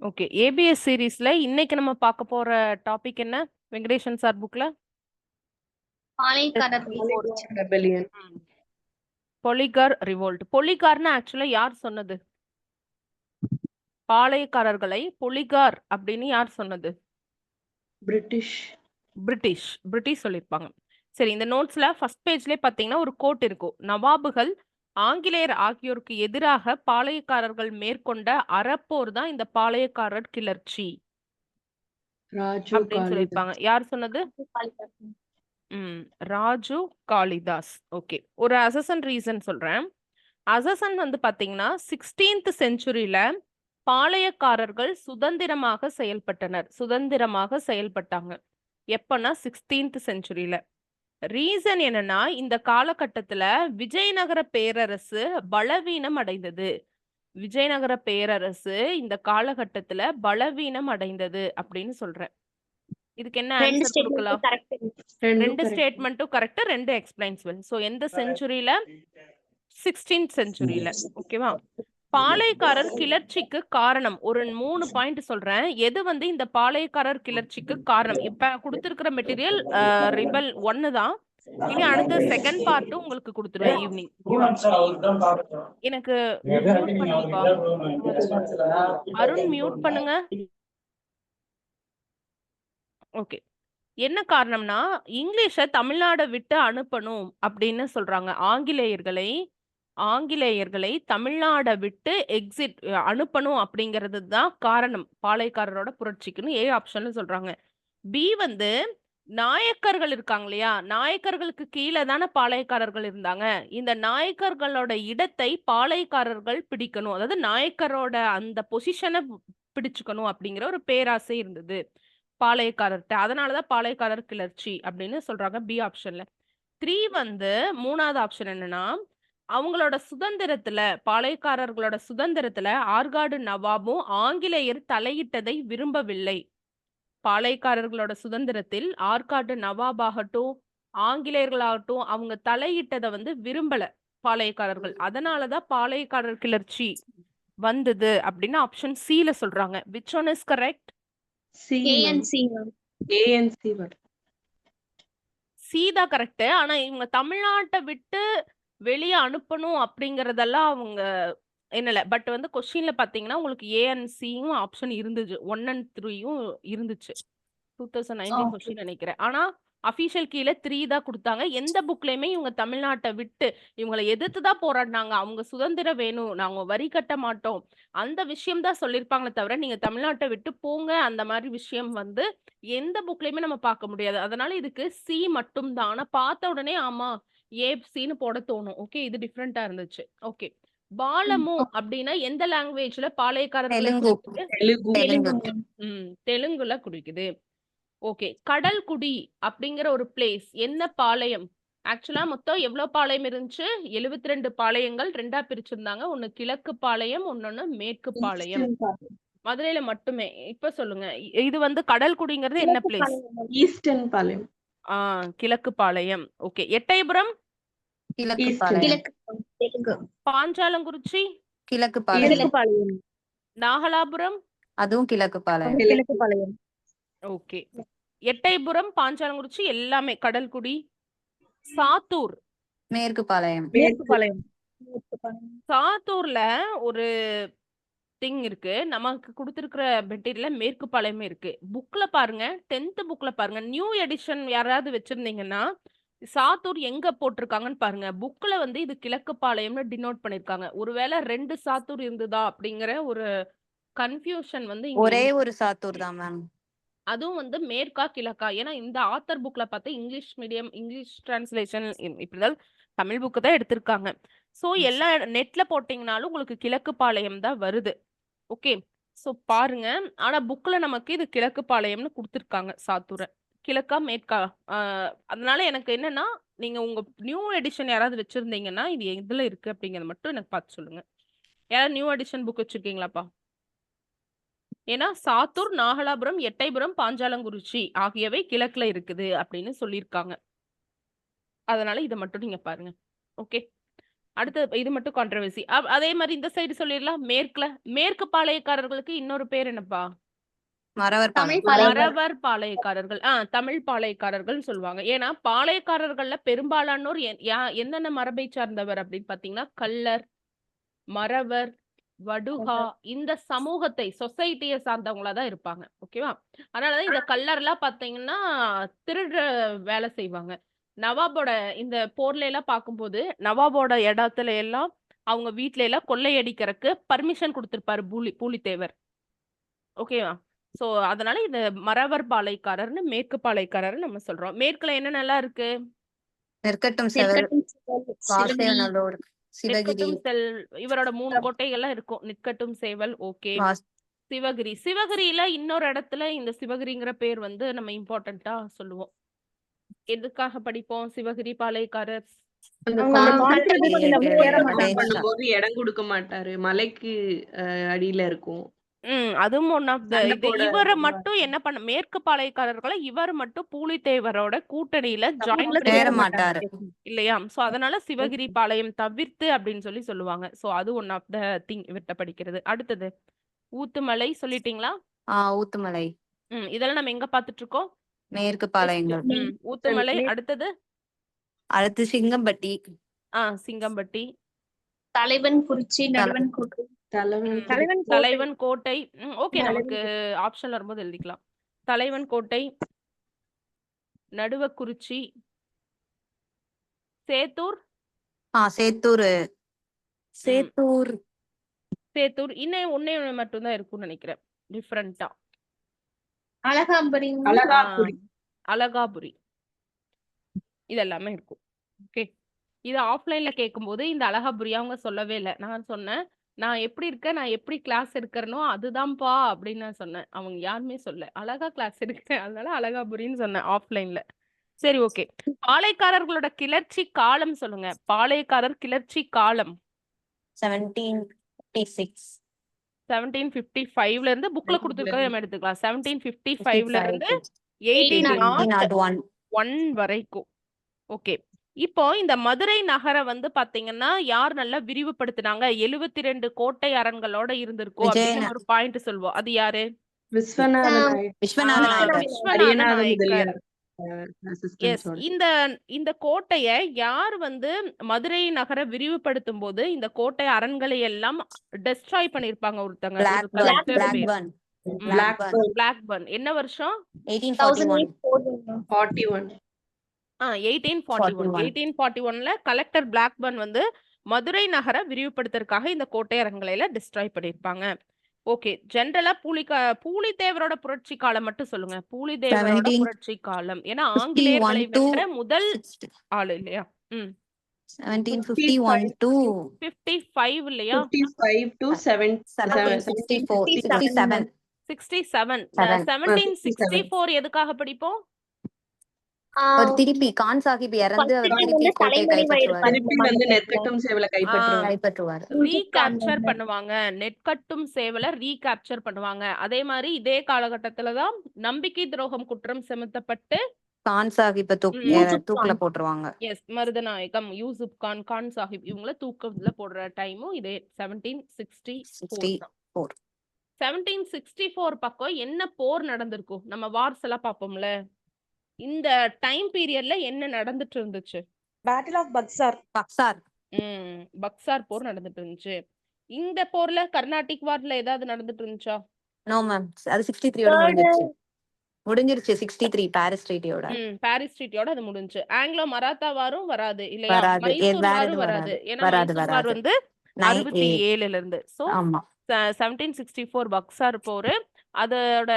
Okay. ABS சீரிஸ்ல இன்னைக்கு நம்ம பார்க்க போற டாபிக் என்ன? வெங்கடேஷன் சார் புக்ல பாளையக்காரர் revolt. rebellion. பொலிகார் ரிவோல்ட். பொலிகார்னா ஆக்சுவலா யார் சொன்னது? பாளையக்காரர்களை பொலிகார் அப்படின்னு யார் சொன்னது? British. பிரிட்டிஷ் சொல்லியிருப்பாங்க. சரி, இந்த நோட்ஸ்ல ஃபர்ஸ்ட் பேஜ்லயே பாத்தீங்கன்னா ஒரு கோட் இருக்கும். நவாபுகள் ஆங்கிலேயர் ஆகியோருக்கு எதிராக பாளையக்காரர்கள் மேற்கொண்ட அறப்போர் தான் இந்த பாளையக்காரர் கிளர்ச்சி Raju அப்படின்னு சொல்லியிருப்பாங்க. Kalidas. யார் சொன்னது? ராஜு காளிதாஸ். ஓகே, ஒரு அசசன் ரீசன் சொல்றேன். அசசன் வந்து பாத்தீங்கன்னா 16th செஞ்சுரியில பாளையக்காரர்கள் சுதந்திரமாக செயல்பட்டாங்க. எப்பன்னா 16th செஞ்சுரியில. ரீசன் என்னன்னா, இந்த காலகட்டத்துல விஜயநகர பேரரசு பலவீனம் அடைந்தது. விஜயநகர பேரரசு இந்த காலகட்டத்துல பலவீனம் அடைந்தது அப்படின்னு சொல்றேன். இதுக்கு என்ன ஆன்சர் கொடுக்கலாம்? ரெண்டு ஸ்டேட்மெண்ட்டும் கரெக்ட், ரெண்டு எக்ஸ்பிளைன்ஸ். சோ எந்த செஞ்சுரியில? 16th செஞ்சுரியில. ஓகேவா? பாளையக்காரர் கிளர்ச்சிக்கு காரணம் ஒரு 3 பாயிண்ட் சொல்றேன். எது வந்து இந்த பாளையக்காரர் கிளர்ச்சிக்கு காரணம்? இப்ப கொடுத்திருக்கிற மெட்டீரியல் ரிபல் 1 தான். இனி அடுத்த செகண்ட் பார்ட்டும் உங்களுக்கு கொடுத்துருவேன் ஈவினிங். எனக்கு மியூட் பண்ணுங்கப்பா. அருண் மியூட் பண்ணுங்க. ஓகே. என்ன காரணம்னா, இங்கிலீஷை தமிழ்நாடை விட்டு அனுப்பணும் அப்படின்னு சொல்றாங்க. ஆங்கிலேயர்களை தமிழ்நாடை விட்டு அனுப்பணும் அப்படிங்கிறது தான் காரணம் பாளையக்காரரோட புரட்சிக்குன்னு ஏ ஆப்ஷன்ல சொல்றாங்க. பி வந்து நாயக்கர்கள் இருக்காங்க இல்லையா, நாயக்கர்களுக்கு கீழே தானே பாளையக்காரர்கள் இருந்தாங்க. இந்த நாயக்கர்களோட இடத்தை பாளையக்காரர்கள் பிடிக்கணும், அதாவது நாயக்கரோட அந்த பொசிஷனை பிடிச்சுக்கணும் அப்படிங்கிற ஒரு பேராசை இருந்தது பாளையக்காரர்கிட்ட. அதனாலதான் பாளையக்காரர் கிளர்ச்சி அப்படின்னு சொல்றாங்க பி ஆப்ஷன்ல. 3 வந்து 3வது ஆப்ஷன் என்னன்னா, அவங்களோட சுதந்திரத்துல, பாளையக்காரர்களோட சுதந்திரத்துல ஆற்காடு நவாபும் ஆங்கிலேயர் தலையிட்டதை விரும்பவில்லை. பாளையக்காரர்களோட சுதந்திரத்தில் ஆற்காடு நவாபாகட்டும் ஆங்கிலேயர்களாகட்டும் அவங்க தலையிட்டதை வந்து விரும்பல பாளையக்காரர்கள். அதனாலதான் பாளையக்காரர் கிளர்ச்சி வந்தது அப்படின்னு ஆப்ஷன் சில சொல்றாங்க. Which one is correct? C தான் கரெக்ட். ஆனா இவங்க தமிழ்நாட்டை விட்டு வெளியே அனுப்பணும் அப்படிங்கறதெல்லாம் அவங்க என்னல. பட் வந்து கொஸ்டின்ல பாத்தீங்கன்னா உங்களுக்கு ஏ அண்ட் சியும் ஆப்ஷன் இருந்துச்சு, 1 and 3யும் இருந்துச்சு. 2019 கொஸ்டின் நினைக்கிறேன். ஆனா அபிஷியல் கீழே 3 தான் கொடுத்தாங்க. எந்த புக்லயுமே இவங்க தமிழ்நாட்டை விட்டு இவங்களை எதிர்த்து தான் போராடினாங்க. அவங்க சுதந்திரம் வேணும், நாங்க வரி கட்ட மாட்டோம், அந்த விஷயம் தான் சொல்லியிருப்பாங்களே தவிர நீங்க தமிழ்நாட்டை விட்டு போங்க அந்த மாதிரி விஷயம் வந்து எந்த புக்லயுமே நம்ம பார்க்க முடியாது. அதனால இதுக்கு சி மட்டும் தான். ஆனா பார்த்த உடனே ஆமா ஏ சின்னு போட தோணும். ஓகே, இது டிஃப்ரெண்டா இருந்துச்சு. ஓகே, பாலமு அப்படின்னா எந்த லாங்குவேஜ்ல பாளையக்காரர்களை தெலுங்குல குறிக்குது. ஓகே, கடல்குடி அப்படிங்கிற ஒரு பிளேஸ் என்ன பாளையம்? ஆக்சுவலா மொத்தம் எவ்வளவு பாளையம் இருந்துச்சு? 72 பாளையங்கள் ரெண்டா பிரிச்சிருந்தாங்க. ஒண்ணு கிழக்கு பாளையம், ஒன்னொன்னு மேற்கு பாளையம். மதுரையில மட்டுமே. இப்ப சொல்லுங்க, இது வந்து கடல்குடிங்கிறது என்ன பிளேஸ்? ஈஸ்டர்ன் பாளையம். கிழக்கு பாளையம். ஓகே, எட்டயபுரம் பாஞ்சாலங்குறிச்சி கிழக்கு பாளையம். நாகலாபுரம் அதுவும் கிழக்கு பாளையம். ஓகே, எட்டயபுரம் பாஞ்சாலங்குறிச்சி எல்லாமே கடல்குடி. சாத்தூர் மேற்கு பாளையம். சாத்தூர்ல ஒரு திங் இருக்கு. நமக்கு கொடுத்திருக்கிற மெட்டீரியல்ல மேற்கு பாளையமே இருக்கு. புக்ல பாருங்க, 10th புக்ல பாருங்க, நியூ எடிஷன் யாராவது வச்சிருந்தீங்கன்னா சாத்தூர் எங்க போட்டிருக்காங்கன்னு பாருங்க. புக்ல வந்து இது கிழக்கு பாளையம்னு டினோட் பண்ணிருக்காங்க. ஒருவேளை 2 சாத்தூர் இருந்ததா அப்படிங்கிற ஒரு கன்ஃபியூஷன் வந்து ஒரே ஒரு சாத்தூர் தான் மேம். அதுவும் வந்து மேற்கா கிழக்கா? ஏன்னா இந்த ஆத்தர் புக்ல பார்த்தா இங்கிலீஷ் மீடியம், இங்கிலீஷ் டிரான்ஸ்லேஷன், இப்படிதான் தமிழ் புக்கு தான் எடுத்திருக்காங்க. சோ எல்லா நெட்ல போட்டீங்கனாலும் உங்களுக்கு கிழக்கு பாளையம் தான் வருது. ஓகே, சோ பாருங்க. ஆனா புக்ல நமக்கு இது கிழக்கு பாளையம்னு கொடுத்திருக்காங்க சாத்தூரை. கிழக்கா மேற்கா? அதனால எனக்கு என்னன்னா, நீங்க உங்க நியூ எடிஷன் யாராவது வச்சிருந்தீங்கன்னா இது எதுல இருக்கு அப்படிங்கறது மட்டும் எனக்கு பார்த்து சொல்லுங்க. யாராவது நியூ எடிஷன் புக் வச்சிருக்கீங்களாப்பா? ஏன்னா சாத்தூர், நாகலாபுரம், எட்டயபுரம், பாஞ்சாலங்குறிச்சி ஆகியவை கிழக்குல இருக்குது அப்படின்னு சொல்லியிருக்காங்க. அதனால இதை மட்டும் நீங்க பாருங்க. ஓகே, அடுத்து இது மட்டும் கான்ட்ரோவர்சி. அதே மாதிரி இந்த சைடு சொல்லிடலாம். மேற்கு பாளையக்காரர்களுக்கு இன்னொரு பேர் என்னப்பா? மறவர் பாளையம். மறவர் பாளையக்காரர்கள். தமிழ் பாளையக்காரர்கள் சொல்லுவாங்க. ஏன்னா பாளையக்காரர்கள்ல பெரும்பாலானோர் என்னென்ன மரபை சார்ந்தவர் அப்படின்னு பாத்தீங்கன்னா கள்ளர், மறவர், வடுகா இந்த சமூகத்தை சொசைட்டியை சார்ந்தவங்களா தான் இருப்பாங்க. ஓகேவா? அதனாலதான் இந்த கள்ளர்லாம் பாத்தீங்கன்னா திருடுற வேலை செய்வாங்க. நவாபோட இந்த போர்ல எல்லாம் பார்க்கும்போது நவாபோட இடத்துல எல்லாம் அவங்க வீட்ல எல்லாம் கொள்ளையடிக்கிறதுக்கு பர்மிஷன் கொடுத்திருப்பாரு பூலித்தேவர். ஓகேவா? சோ அதனால இந்த மறவர் பாளையக்காரர்னு மேற்கு பாளையக்காரர் நம்ம சொல்றோம். மேற்குல என்ன நல்லா இருக்கு? நெற்கட்டும் செவல், வாசேவநல்லூர், சிவகிரி, நெற்கட்டும் இவரோட 3 கோட்டைகள்லாம் இருக்கும். நிற்கட்டும் சேவல். ஓகே. சிவகிரியில இன்னொரு இடத்துல இந்த சிவகிரிங்கிற பேர் வந்து நம்ம இம்பார்ட்டன்டா சொல்லுவோம். எதுக்காக படிப்போம்? சிவகிரி பாளையக்காரர் பண்ணும்போது இடம் கொடுக்க மாட்டாரு. மலைக்கு அடியில இருக்கும். அதுவும் ஒன் ஆஃப் த இது. இவரை மட்டும் என்ன பண்ண மேற்கு பாளையக்காரர்களை இவர் மட்டும் பூலித்தேவரோட கூட்டணியில ஜாயின் சேர மாட்டாரு இல்லையா? சோ அதனால சிவகிரி பாளையம் தவிர்த்து அப்படின்னு சொல்லுவாங்க. சோ அது ஒன் ஆஃப் த திங் இவர்கிட்ட படிக்கிறது. அடுத்தது ஊத்துமலை சொல்லிட்டீங்களா? ஊத்துமலை. இதெல்லாம் நம்ம எங்க பாத்துட்டு இருக்கோம்? மேற்கு பாளையங்கள். ஊத்துமலை. அடுத்து சிங்கம்பட்டி. சிங்கம்பட்டி, தலைவன் குறிச்சி, நடுவன் கோட்டை, தலைவன் கோட்டை. ஓகே, நமக்கு ஆப்ஷன் வரும்போது எழுதிக்கலாம். தலைவன் கோட்டை, நடுவக்குறிச்சி, சேத்தூர். சேத்தூர் இன்னும் ஒன்னே மட்டும் தான் இருக்கும்னு நினைக்கிறேன் டிஃபரெண்டா. அழகாபுரி இதெல்லாமே இருக்கும். ஓகே, இது ஆஃப்லைன்ல கேட்கும்போது இந்த அழகாபுரி அவங்க சொல்லவே இல்லை. நான் சொன்னேன் நான் எப்படி இருக்கேன், நான் எப்படி கிளாஸ் எடுக்கிறனோ அதுதான்ப்பா அப்படின்னு நான் சொன்னேன். அவங்க யாருமே சொல்ல அழகா கிளாஸ் எடுக்கிறேன், அதனால அழகாபுரின்னு சொன்னேன் ஆஃப்லைன்ல. சரி, ஓகே. பாளையக்காரர்களோட கிளர்ச்சி காலம் சொல்லுங்க. பாளையக்காரர் கிளர்ச்சி காலம் 1755ல இருந்து புக்ல கொடுத்துருக்க நம்ம எடுத்துக்கலாம். 1755ல இருந்து 1801 வரைக்கும். ஓகே, இப்போ இந்த மதுரை நகரை வந்து பாத்தீங்கன்னா யார் நல்லா விரிவுபடுத்தினாங்க? 72 கோட்டை அரண்களோட இருந்திருக்கும் அப்படின்னு ஒரு பாயிண்ட் சொல்வோம். அது யாரு? விஸ்வநாத நாயக்கர். இந்த கோட்டைய யார் வந்து மதுரை நகரை விரிவுபடுத்தும் போது இந்த கோட்டை அரண்களை எல்லாம் டெஸ்ட்ராய் பண்ணிருப்பாங்க ஒருத்தங்க. பிளாக்பர்ன். என்ன வருஷம்? 1841ல கலெக்டர் பிளாக்பர்ன் வந்து மதுரை நகரை விரிவுபடுத்துறதுக்காக இந்த கோட்டை அரண்களை டெஸ்ட்ராய் பண்ணிருப்பாங்க. ஓகே, ஜெனரலா பூலித்தேவரோட புரட்சி காலம் மட்டும் சொல்லுங்க. பூலித்தேவரோட புரட்சி காலம், ஏன்னா ஆங்கிலேயர்களை வென்ற முதல் ஆளு இல்லையா? 1751 to 55 இல்லையா? 55 to 67. 1764 எதுக்காக படிப்போம்? திருப்பி கான் சாஹிப் இறந்து நெற்கட்டும் சேவலை கைப்பற்றுவார். ரீகேப்சர் பண்ணுவாங்க. நெற்கட்டும் சேவலை ரீகேப்சர் பண்ணுவாங்க. அதே மாதிரி இதே காலகட்டத்துலதான் நம்பிக்கை துரோகம் குற்றம் சுமத்தப்பட்டு கான் சாஹிப் தூக்குல போட்டுருவாங்க. எஸ், மருதநாயகம் யூசுப் கான், கான் சாஹிப் இவங்கள தூக்கத்துல போடுற டைமும் இதே 1764. 1764 பக்கம் என்ன போர் நடந்திருக்கும்? நம்ம வார்ஸ் எல்லாம் பார்ப்போம்ல, இந்த டைம் பீரியட்ல என்ன நடந்துட்டு இருந்துச்சு? Battle of Buxar. பக்சார் போர் நடந்துட்டு இருந்துச்சு. இந்த போர்ல கர்நாடிக் வார்ல ஏதாவது நடந்துட்டு இருந்துச்சா? நோ மேம், அது 63 முடிஞ்சிருச்சு. 63 பாரிஸ் ட்ரீட்டியோட. பாரிஸ் ட்ரீட்டியோட அது முடிஞ்சு. ஆங்கிலோ மராத்தா வாரும் வராது இல்லையா? மைசூர் வாரும் வராது. ஏன்னா மைசூர் வார் வந்து 67ல இருந்து. சோ 1764 பக்சார் போர். அதோட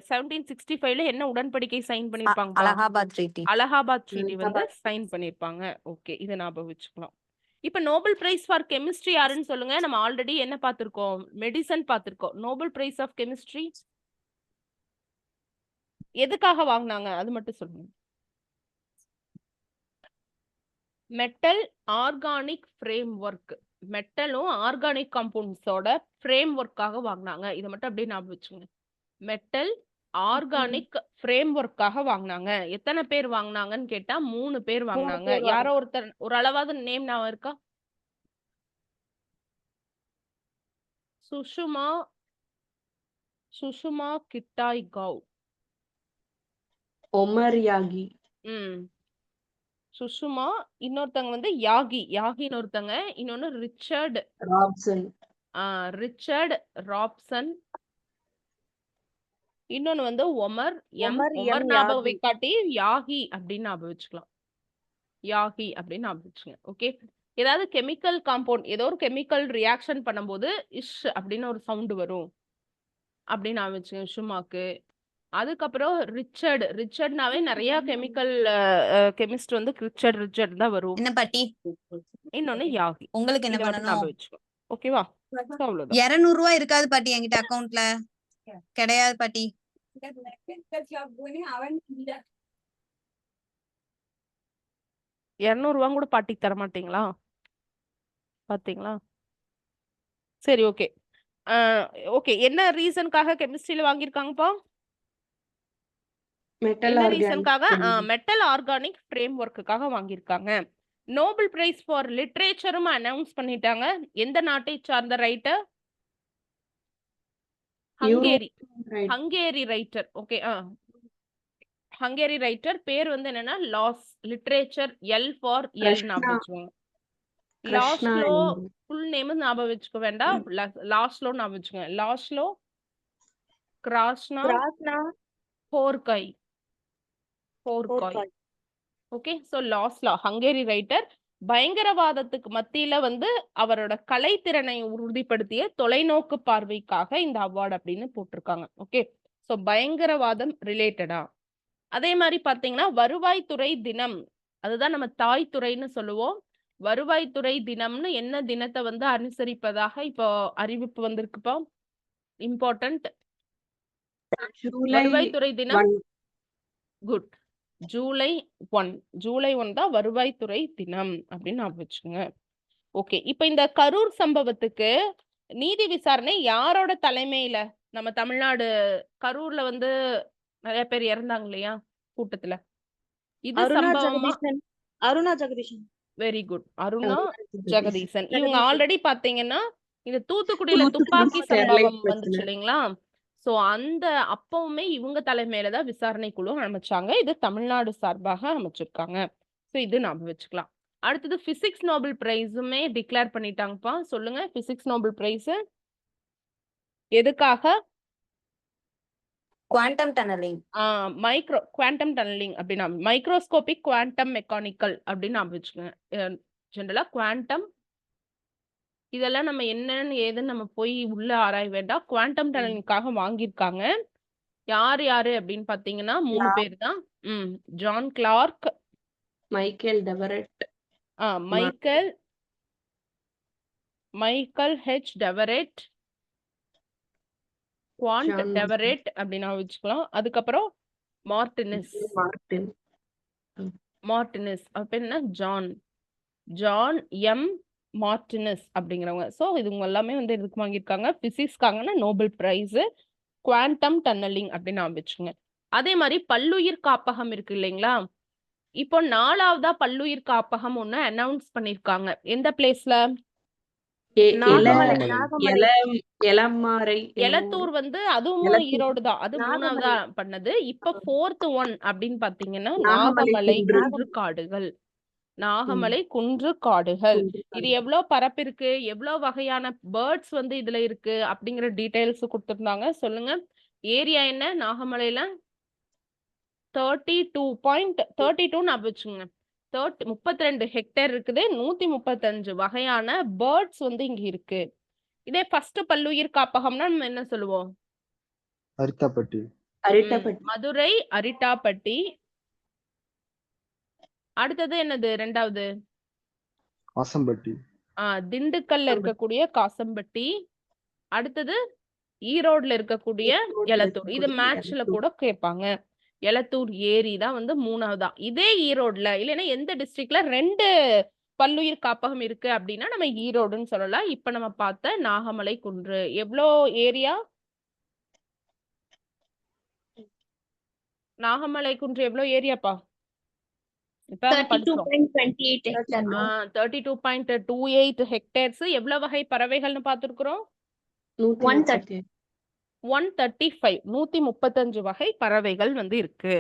1765ல என்ன உடன்படிக்கை சைன் பண்ணிருப்பாங்க? அலகாபாத் ட்ரீட்டி வந்து சைன் பண்ணிருப்பாங்க. ஓகே, இத ஞாபகம் வச்சுக்கலாம். இப்ப நோபல் பிரைஸ் ஃபார் கெமிஸ்ட்ரி யாருன்னு சொல்லுங்க. நம்ம ஆல்ரெடி என்ன பார்த்திருக்கோம்? மெடிசன் பார்த்திருக்கோம். நோபல் பிரைஸ் ஆஃப் கெமிஸ்ட்ரி எதுக்காக வாங்கினாங்க அது மட்டும் சொல்லுங்க. Metal organic framework. மெட்டலும் ஆர்கானிக் காம்பவுண்ட்ஸோட ஃப்ரேம் ஒர்க்காக வாங்கினாங்க. இதை மட்டும் அப்படியே ஞாபகம் வச்சுங்க. மெட்டல் ஆர்கானிக் ஃப்ரேம் ஒர்க்காக வாங்கினாங்க. எத்தனை பேர் வாங்கினாங்கன்னு கேட்டா 3 பேர் வாங்கினாங்க. யாரோ ஒருத்தர் ஒரு அளவாவது நேம் ஞாபகம் இருக்கா? சுஷுமா சுஷுமா கிட்டாய் கவ். ஒமர் யாகி. ம் சுஷுமா, இன்னொருத்தங்க வந்து யாகி, யாகின்னு ஒருத்தங்க, இன்னொன்னு ரிச்சர்ட் ராப்சன். ரிச்சர்ட் ராப்சன், இன்னொன்னு வந்து Omar M. Omar Omar M ஞாபகம் யாகி. வைக்காட்டி யாகி அப்படின்னு ஞாபகம் வச்சுக்கலாம். யாகி அப்படின்னு ஞாபகம் வச்சுங்க. ஓகே, ஏதாவது கெமிக்கல் காம்பவுண்ட், ஏதோ ஒரு கெமிக்கல் ரியாக்ஷன் பண்ணும்போது இஷ் அப்படின்னு ஒரு சவுண்ட் வரும் அப்படின்னு ஞாபகம் வச்சுங்க சுஷுமாக்கு. அதுக்கப்புறம் ரிச்சர்ட்னாவே நிறைய கெமிக்கல் கெமிஸ்ட் வந்து ரிச்சர்ட் தான் வரும். என்ன பாட்டி இன்னொன்னு யாகி. உங்களுக்கு என்ன இதை மட்டும் பண்ணணும்? ஞாபகம் வச்சுக்கோ. ஓகேவா? So, அவ்வளவுதான். 200 ரூபாய் இருக்காது பாட்டி என்கிட்ட அக்கவுண்ட்ல. கிடையாது பாட்டி. 200 ரூபா கூட பாட்டிக்கு தர மாட்டீங்களா? பாத்தீங்களா? சரி, ஓகே. ஓகே, என்ன ரீசனுக்காக கெமிஸ்ட்ரியில வாங்கியிருக்காங்கப்பா? மெட்டல் என்ன ஆர்கானிக். ரீசனுக்காக? மெட்டல் ஆர்கானிக் ஃப்ரேம் ஒர்க்குக்காக வாங்கியிருக்காங்க. நோபல் பிரைஸ் ஃபார் லிட்ரேச்சரும் அனௌன்ஸ் பண்ணிட்டாங்க. எந்த நாட்டை சார்ந்த writer? Hungary. Hungary writer. Okay, Hungary writer பேர் வந்து என்னன்னா லாஸ் லிட்ரேச்சர், எல் ஃபார் எல் ஞாபகம் வச்சுக்கோங்க. லாஸ்லோ ஃபுல் நேம் ஞாபகம் வச்சுக்க வேண்டாம், லாஸ்லோ ஞாபகம் வச்சுக்கோங்க. Laszlo Krasznahorkai. Okay, so Laszlo Hungary writer. பயங்கரவாதத்துக்கு மத்தியில வந்து அவரோட கலைத்திறனை உறுதிப்படுத்திய தொலைநோக்கு பார்வைக்காக இந்த அவார்டு அப்படின்னு போட்டிருக்காங்க. ஓகே, ஸோ பயங்கரவாதம் ரிலேட்டடா. அதே மாதிரி பாத்தீங்கன்னா வருவாய்த்துறை தினம், அதுதான் நம்ம தாய் துறைன்னு சொல்லுவோம். வருவாய்த்துறை தினம்னு என்ன தினத்தை வந்து அனுசரிப்பதாக இப்போ அறிவிப்பு வந்திருக்குப்பா? இம்பார்ட்டன்ட். வருவாய்த்துறை தினம். குட். ஜூலை 1. ஜூலை 1 தான் வருவாய்த்துறை தினம் அப்படின்னு ஞாபகம் வச்சுங்க. ஓகே, இப்போ இந்த கரூர் சம்பவத்துக்கு நீதி விசாரணை யாரோட தலைமையில? நம்ம தமிழ்நாடு கரூர்ல வந்து நிறைய பேர் இறந்தாங்க இல்லையா கூட்டத்துல. இது சம்பவமா? அருணா ஜெகதீஷன். Very good. அருணா ஜெகதீசன். இவங்க ஆல்ரெடி பாத்தீங்கன்னா இந்த தூத்துக்குடியில துப்பாக்கி சம்பவம் வந்துச்சு இல்லைங்களா? சோ அந்த அப்பவுமே இவங்க தலைமையில தான் விசாரணை குழு அமைச்சாங்க. இது தமிழ்நாடு சார்பாக அமைச்சிருக்காங்க. சோ இது நாம வச்சுக்கலாம். அடுத்தது பிசிக்ஸ் நோபல் பிரைஸுமே டிக்ளேர் பண்ணிட்டாங்கப்பா. சொல்லுங்க, பிசிக்ஸ் நோபல் பிரைஸ் எதுக்காக? Quantum tunnelling. குவாண்டம் டனலிங் அப்படின்னா மைக்ரோஸ்கோபிக் குவாண்டம் மெக்கானிக்கல் அப்படின்னு ஞாபகம் வச்சுக்கோங்க. ஜெனரலா குவாண்டம் இதெல்லாம் நம்ம என்னன்னு ஏதுன்னு நம்ம போய் உள்ள ஆராய வேண்டாம். குவாண்டம் டனலிங்காக வாங்கியிருக்காங்க. யாரு அப்படின்னு பாத்தீங்கன்னா 3 பேர் தான். John Clarke, Michael Devoret, Michael H Devoret, குவாண்ட் டெவரெட் அப்படின்னு வச்சுக்கலாம். அதுக்கப்புறம் மார்டினஸ் அப்ப என்ன? ஜான் எம் மார்டினஸ் அப்படிங்கிறவங்க. ஸோ இதுங்க எல்லாமே வந்து எதுக்கு வாங்கியிருக்காங்க? பிசிக்ஸ்க்காங்கன்னா நோபல் பிரைஸ். குவாண்டம் டன்னலிங் அப்படின்னு நான் வச்சுங்க. அதே மாதிரி பல்லுயிர் காப்பகம் இருக்கு இல்லைங்களா? இப்போ 4வதா பல்லுயிர் காப்பகம் ஒண்ணு அனௌன்ஸ் பண்ணிருக்காங்க. எந்த பிளேஸ்ல? எலத்தூர் வந்து அதுவும் ஈரோடு தான். அது 3வதா பண்ணது. இப்ப 4th ஒன் அப்படின்னு பாத்தீங்கன்னா நாகமலை குன்று காடுகள். இது எவ்வளவு பரப்பு இருக்கு, எவ்வளவு வகையான பேர்ட்ஸ் வந்து இதுல இருக்கு அப்படிங்கிற டீடைல்ஸ் கொடுத்திருந்தாங்க. சொல்லுங்க, ஏரியா என்ன நாகமலையில? 32.32 நான் வச்சுங்க. 32 ஹெக்டேர் இருக்குது. 135 வகையான பேர்ட்ஸ் வந்து இங்க இருக்கு. இதே ஃபர்ஸ்ட் பல்லுயிர் காப்பகம்னா நம்ம என்ன சொல்லுவோம்? மதுரை அரிட்டாப்பட்டி. அடுத்தது என்னது? 2வது காசம்பட்டி. திண்டுக்கல்ல இருக்கக்கூடிய காசம்பட்டி. அடுத்தது ஈரோடுல இருக்கக்கூடிய எலத்தூர். இது மேட்ச்ல கூட கேட்பாங்க. எலத்தூர் ஏரி தான் வந்து 3வதா. இதே ஈரோடுல இல்லைன்னா எந்த டிஸ்ட்ரிக்ட்ல 2 பல்லுயிர் காப்பகம் இருக்கு அப்படின்னா நம்ம ஈரோடுன்னு சொல்லலாம். இப்ப நம்ம பார்த்த நாகமலை குன்று எவ்வளோ ஏரியா? நாகமலை குன்று எவ்வளோ ஏரியாப்பா? 32.28 ஹெக்டேர்ஸ். எவ்வளவு வகை பறவைகள்னு பார்த்திருக்கிறோம்? 130. 135 135 வகை பறவைகள் வந்து இருக்கு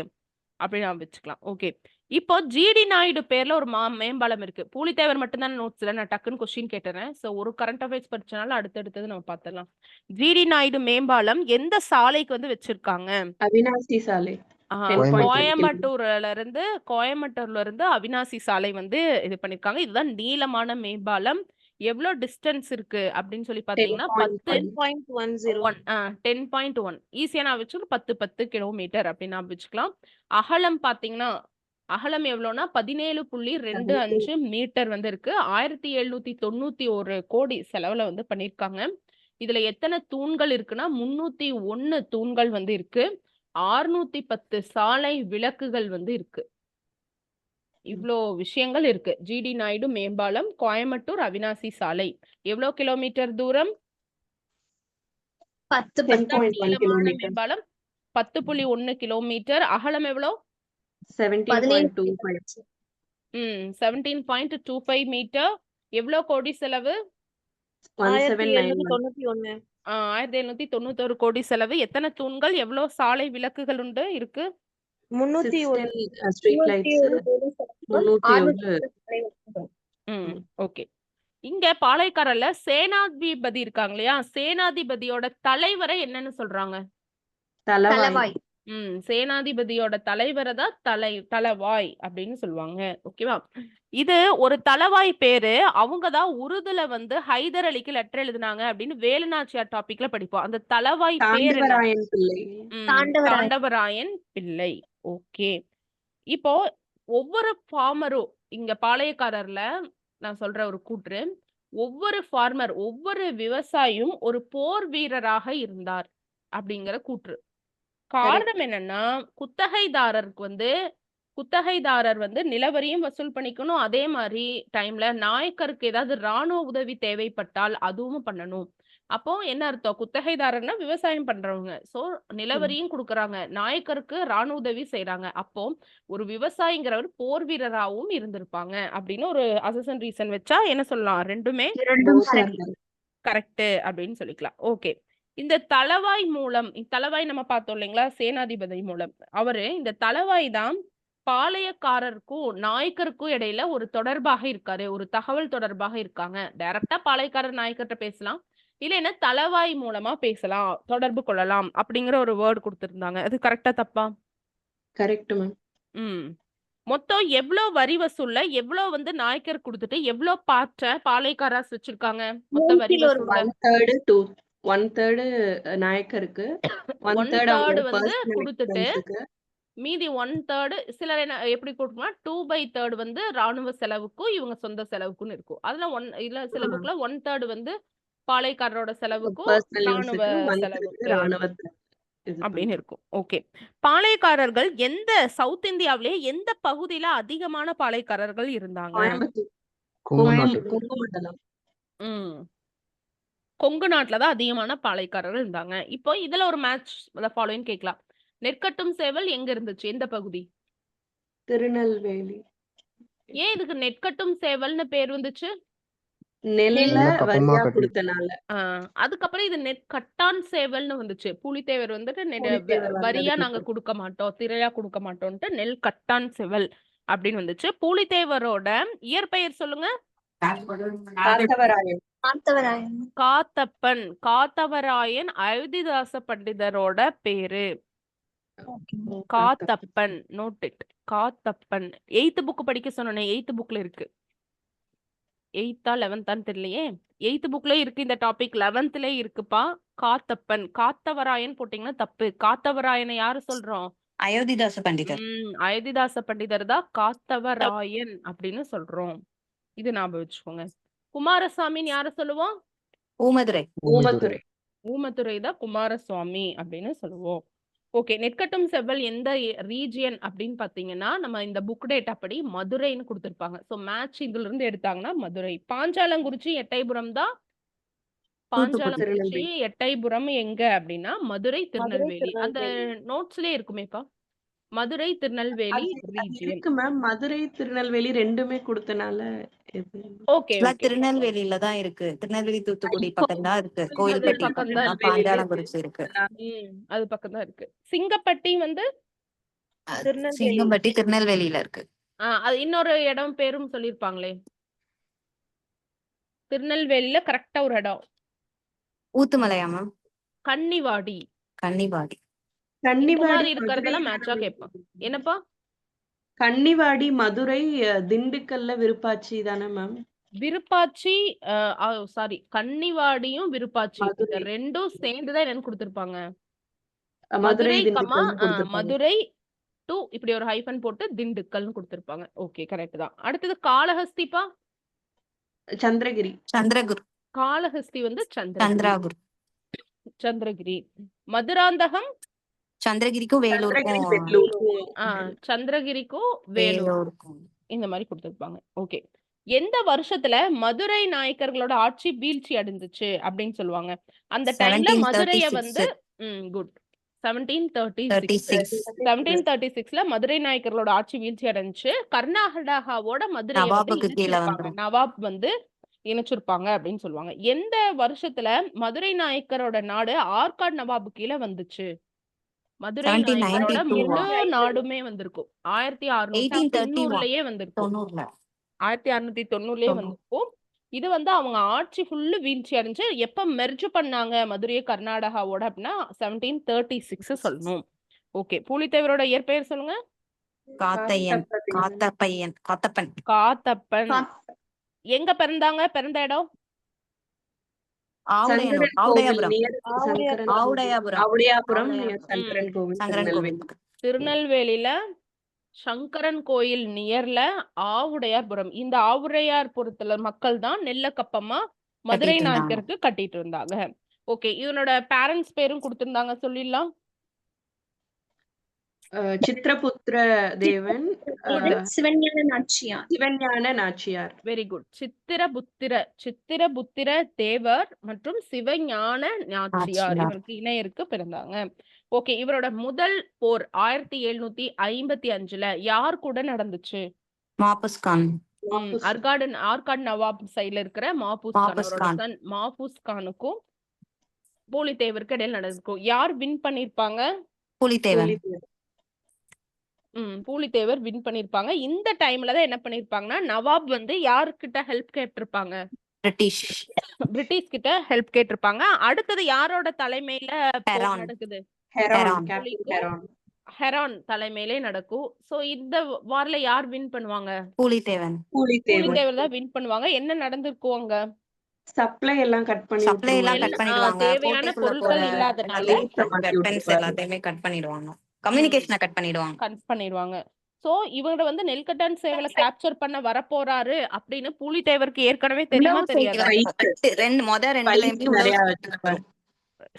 அப்படின்னு நான் வச்சுக்கலாம். ஓகே, இப்போ ஜிடி நாயுடு பேர்ல ஒரு மேம்பாலம் இருக்கு. பூலித்தேவர் மட்டும்தான் நோட்ஸ்ல, நான் டக்குன்னு கொஸ்டின் கேட்டுறேன். ஸோ ஒரு கரண்ட் அஃபேர்ஸ் படிச்சனால அடுத்தடுத்தது நம்ம பார்த்துடலாம். ஜிடி நாயுடு மேம்பாலம் எந்த சாலைக்கு வந்து வச்சிருக்காங்க? அவினாசி சாலை. 10.1 கோயம்புத்தூர்ல இருந்து அவினாசி சாலை வந்து இது பண்ணிருக்காங்க. இதுதான் நீளமான மேம்பாலம். எவ்வளவு டிஸ்டன்ஸ் இருக்கு அப்படின்னு சொல்லி பாத்தீங்கன்னா 10.1. 10.1 ஈஸியா நான் வச்சுக்கணும். 10 கிலோமீட்டர் அப்படின்னு நான் வச்சுக்கலாம். அகலம் பாத்தீங்கன்னா அகலம் எவ்வளவுனா 17.25 மீட்டர் வந்து இருக்கு. 1791 கோடி செலவுல வந்து பண்ணிருக்காங்க. இதுல எத்தனை தூண்கள் இருக்குன்னா 301 தூண்கள் வந்து இருக்கு. 610 சாலை விளக்குகள் வந்து இருக்கு. இவ்ளோ விஷயங்கள் இருக்கு. ஜிடி நாயுடு மேம்பாலம், கோயம்புத்தூர் அவினாசி சாலை. எவ்வளவு கிலோமீட்டர் தூரம்? 10.1 நீளமான kilometer. மேம்பாலம் 10.1 கிலோமீட்டர். அகலம் எவ்வளவு? 17.25. 17.25 மீட்டர். எவ்வளவு கோடி செலவு? 1791. 1791 கோடி செலவு. எத்தனை தூண்கள், எவ்வளவு சாலை விளக்குகள் உண்டு இருக்கு? 16 street lights. 301. ஓகே. இங்க பாளையக்காரர்ல சேனாதிபதி இருக்காங்க இல்லையா? சேனாதிபதியோட தலைவரை என்னன்னு சொல்றாங்க? தலவாய். சேனாதிபதியோட தலைவரை தான் தலவாய் அப்படின்னு சொல்லுவாங்க. ஓகேவா? இது ஒரு தலவாய் பேரு. அவங்கதான் உருதுல வந்து ஹைதர் அலிக்கு லெட்டர் எழுதினாங்க அப்படின்னு வேலுநாச்சியார் டாபிக்ல படிப்போம். அந்த தலவாய் பேரு என்ன? தாண்டவராயன் பிள்ளை. தாண்டவராயன் பிள்ளை. ஓகே, இப்போ ஒவ்வொரு ஃபார்மரும் இங்க பாளையக்காரர்ல நான் சொல்ற ஒரு கூற்று, ஒவ்வொரு விவசாயியும் ஒரு போர் வீரராக இருந்தார் அப்படிங்கிற கூற்று. காரணம் என்னன்னா, குத்தகைதாரர் வந்து நிலவரியும் வசூல் பண்ணிக்கணும். அதே மாதிரி டைம்ல நாயக்கருக்கு ஏதாவது ராணுவ உதவி தேவைப்பட்டால் அதுவும் பண்ணணும். அப்போ என்ன அர்த்தம்? குத்தகைதாரர்னா விவசாயம் பண்றவங்க. சோ நிலவரியும் கொடுக்கறாங்க, நாயக்கருக்கு ராணுவ உதவி செய்யறாங்க. அப்போ ஒரு விவசாயிங்கிறவர் போர் வீரராகவும் இருந்திருப்பாங்க அப்படின்னு ஒரு அசசன் ரீசன் வச்சா என்ன சொல்லலாம்? ரெண்டுமே கரெக்ட் அப்படின்னு சொல்லிக்கலாம். ஓகே, இந்த தலவாய் நம்ம பார்த்தோம் இல்லைங்களா? சேனாதிபதி மூலம் இந்த தலவாய் தான் பாளையக்காரருக்கும் நாயக்கருக்கும் இடையில ஒரு தொடர்பாக இருக்காரு, ஒரு தகவல் தொடர்பாக இருக்காங்க. டைரக்டா பாளையக்காரர் நாயக்கர்கிட்ட பேசலாம், இல்லைன்னா தலவாய் மூலமா பேசலாம், தொடர்பு கொள்ளலாம் அப்படிங்கிற ஒரு வேர்டு கொடுத்திருந்தாங்க. அது கரெக்டா தப்பா? Correct ma'am. மொத்தம் எவ்வளவு வரி வசூல்ல எவ்வளவு வந்து நாயக்கர் கொடுத்துட்டு எவ்வளவு பாற்ற பாளையக்காரர் வச்சிருக்காங்க? மொத்த வரி வசூல்ல 1/3 நாயக்கருக்கு, 1/3 வந்து கொடுத்துட்டு மீதி 1/3 சிலர் எப்படி கொடுக்கணும்னா 2/3 வந்து ராணுவ செலவுக்கும் இவங்க சொந்த செலவுக்கும் இருக்கும். அதுல சில புக்ல 1/3 வந்து பாளையக்காரரோட செலவுக்கும் ராணுவ செலவுக்கு அப்படின்னு இருக்கும். ஓகே, பாளையக்காரர்கள் எந்த சவுத் இந்தியாவிலே எந்த பகுதியில அதிகமான பாளையக்காரர்கள் இருந்தாங்க? கொங்கு நாட்டுலதான் அதிகமான பாளையக்காரர்கள் இருந்தாங்க. இப்போ இதுல ஒரு மேட்ச் ஃபாலோயிங் கேட்கலாம். நெற்கட்டும் சேவல் எங்க இருந்துச்சு? எந்த பகுதி? திருநெல்வேலி. ஏன் இதுக்கு நெற்கட்டும் சேவல்னு பேர் வந்துச்சு? அதுக்கப்புறம் இது நெற்கட்டான் சேவல்னு வந்துச்சு. புலித்தேவர் வந்துட்டு வரியா நாங்க கொடுக்க மாட்டோம், திரையா கொடுக்க மாட்டோம்ட்டு நெல் கட்டான் சேவல் அப்படின்னு வந்துச்சு. புலித்தேவரோட இயற்பெயர் சொல்லுங்க. காத்தவராயன் அயோத்திதாச பண்டிதரோட பேரு Kathappan. Note it, Kathappan. 8th book படிக்க சொன்னேன். 8th புக்ல இருக்கு. 8th 11th தெரியலையே. 8th புக்ல இருக்கு இந்த டாபிக். 11th இருக்குப்பா. காத்தப்பன். காத்தவராயன் போட்டீங்கன்னா தப்பு. காத்தவராயனை யாரு சொல்றோம்? அயோத்திதாச பண்டிதர். அயோத்திதாச பண்டிதர் தான் காத்தவராயன் அப்படின்னு சொல்றோம். இது ஞாபகம் வச்சுக்கோங்க. குமாரசாமின்னு யார சொல்லுவோம்? ஊமத்துரை தான் குமாரசுவாமி அப்படின்னு சொல்லுவோம். ஓகே, நெற்கட்டும் செவ்வல் எந்த ரீஜியன் அப்படின்னு பாத்தீங்கன்னா நம்ம இந்த புக் டேட்டா படி மதுரைன்னு கொடுத்திருப்பாங்க. சோ மேட்ச் இதுல இருந்து எடுத்தாங்கன்னா மதுரை. பாஞ்சாலங்குறிச்சி எட்டயபுரம் தான். பாஞ்சாலங்குறிச்சி எட்டயபுரம் எங்க அப்படின்னா மதுரை திருநெல்வேலி. அந்த நோட்ஸ்லயே இருக்குமேப்பா. மதுரை திருநெல்வேலி அது ரீஜியன். இருக்கு மேம். மதுரை, திருநெல்வேலி 2மே குடுத்தனால எது? ஓகே எல்லாம் ஓகே. திருநெல்வேலியில தான் இருக்கு. திருநெல்வேலி தூத்துக்குடி இப்போ பக்கம் தான் இருக்கு. அது கோயில்பட்டி பக்கம் பக்கம் தான் தான், இருக்கு. பாஞ்சாலங்குறிச்சி இருக்கு. அது பக்கம் தான் இருக்கு. சிங்கப்பட்டி வந்து திருநெல்வேலி. சிங்கம்பட்டி திருநெல்வேலியில இருக்கு. அது இன்னொரு இடம் பேரும் சொல்லிருப்பாங்களே. திருநெல்வேலியில கரெக்டா ஒரு இடம். ஊத்துமலையா மேம்? கன்னிவாடி. கன்னிவாடி. இந்த கன்னிவாடி மாதிரி மதுரை இருக்கிறதெல்லாம் மேட்சா கேட்பான். என்னப்பா? கன்னிவாடி மதுரை, திண்டுக்கல்ல விருப்பாட்சி தானே மேம்? விருப்பாட்சி சாரி கன்னிவாடியும் விருப்பாட்சி இந்த மதுரை. ரெண்டும் சேர்ந்துதான் என்னன்னு கொடுத்திருப்பாங்க. மதுரை, மதுரை கமா திண்டுக்கல்னு குடுத்திருப்பாங்க. மதுரை டு இப்படி ஒரு ஹைஃபன் போட்டு திண்டுக்கல்னு கொடுத்திருப்பாங்க. ஓகே கரெக்ட் தான். அடுத்தது காளஹஸ்திப்பா. சந்திரகிரி. சந்திரகுரு. காளஹஸ்தி வந்து சந்திரகிரி. சந்திராகுரு. சந்திரகிரி. மதுராந்தகம் சந்திரகிரிக்கும் சந்திரகிரி, வேலூருக்கும் பெங்களூர். சந்திரகிரிக்கும் வேலூர் வேலூருக்கும் இந்த மாதிரி கொடுத்திருப்பாங்க. ஓகே. எந்த வருஷத்துல மதுரை நாயக்கர்களோட ஆட்சி வீழ்ச்சி அடைஞ்சுச்சு அப்படின்னு சொல்லுவாங்க. அந்த டைம்ல மதுரைய வந்து 1736. குட் 1736 36. 1736ல மதுரை நாயக்கர்களோட ஆட்சி வீழ்ச்சி அடைஞ்சு கர்நாடகாவோட மதுரையை வந்து நவாபுக்கு கீழே இணைச்சிருப்பாங்க. வந்துரும். நவாப் வந்து இணைச்சிருப்பாங்க அப்படின்னு சொல்லுவாங்க. எந்த வருஷத்துல மதுரை நாயக்கரோட நாடு ஆற்காடு நவாபு கீழே வந்துச்சு? மதுரை நாயக்கரோட 1792 முழு நாடுமே வந்திருக்கும் 1690லயே வந்திருக்கும். 90ல 1690லயே வந்திருக்கும். இது வந்து அவங்க ஆட்சி ஃபுல்லு வீழ்ச்சி அடைஞ்சு எப்ப மெர்ஜ் பண்ணாங்க மதுரையை கர்நாடகாவோட அப்படின்னா 1736 சொல்லணும். ஓகே. பூலித்தேவரோட இயற்பெயர் சொல்லுங்க. காத்தையன். காத்தப்பன். காத்தப்பன். எங்க பிறந்தாங்க? பிறந்த இடம் ஆவுடையனூர். சங்கரன் கோவில் ஆவுடையாபுரம். near ஆவுடையாபுரம். ஆவுடையாபுரம் near சங்கரன் கோவில், சங்கரன் திருநெல்வேலி. கோவில். திருநெல்வேலியில சங்கரன் கோயில் நியர்ல ஆவுடையார்புரம். இந்த ஆவுடையார்புரத்துல மக்கள் தான் நெல்லக்கப்பமா மதுரை கட்டிட்டு இருந்தாங்க. நாயக்கருக்கு கட்டிட்டு இருந்தாங்க. ஓகே. இவனோட பேரண்ட்ஸ் பேரும் கொடுத்திருந்தாங்க சொல்லிடலாம். சித்திரபுத்திர தேவன், சிவஞான நாச்சியார். சிவஞான நாச்சியார். Very good. சித்திரபுத்திர தேவர் மற்றும் சிவஞான நாச்சியார் நாச்சியார். இவருக்கு இணையருக்கு பிறந்தாங்க. ஓகே. இவரோட முதல் போர் 1755ல யார் கூட நடந்துச்சு? மாபுஸ் கான். ஆற்காடு நவாப் சைடுல இருக்கிற மாபூஸ் கான் மாபுஸ் அவரோட கான். சன் மாபூஸ் கானுக்கும் பூலித்தேவருக்கு இடையில நடந்திருக்கும். யார் வின் பண்ணிருப்பாங்க? புலித்தேவன். பூலித்தேவர் வின் பண்ணிருப்பாங்க. இந்த டைம்ல தான் என்ன பண்ணிருப்பாங்கன்னா நவாப் வந்து யாருக்கிட்ட ஹெல்ப் கேட்டிருப்பாங்க? பிரிட்டிஷ் கிட்ட ஹெல்ப் கேட்டிருப்பாங்க. அடுத்தது யாரோட தலைமையில போர் ஹெரான். நடக்குது? ஹெரான், புலிக்கும் கேப்டன் ஹெரான். ஹெரான் தலைமையிலே நடக்கும். சோ இந்த வார்ல யார் வின் பண்ணுவாங்க? புலித்தேவன். பூலித்தேவர் தான் வின் பண்ணுவாங்க. என்ன நடந்திருக்கும் அங்க? சப்ளை எல்லாம் கட் பண்ணி சப்ளை எல்லாம் கட் பண்ணிடுவாங்க. தேவையான கோட்டைக்குள்ள பொருட்கள் போற இல்லாதனால வெப்பன்ஸ் எல்லாத்தையுமே கட் பண்ணிடுவாங்க. கம்யூனிகேஷனை கட் பண்ணிடுவாங்க. கட் பண்ணிடுவாங்க. சோ இவங்க வந்து நெல்கட்டன் சேவலை கேப்சர் பண்ண வரப்போறாரு அப்படின்னு பூலித்தேவருக்கு ஏற்கனவே தெரியுமா உளவு தெரியாதா? ரெண்டுலயுமே நிறைய உளவு வச்சிருப்பாரு.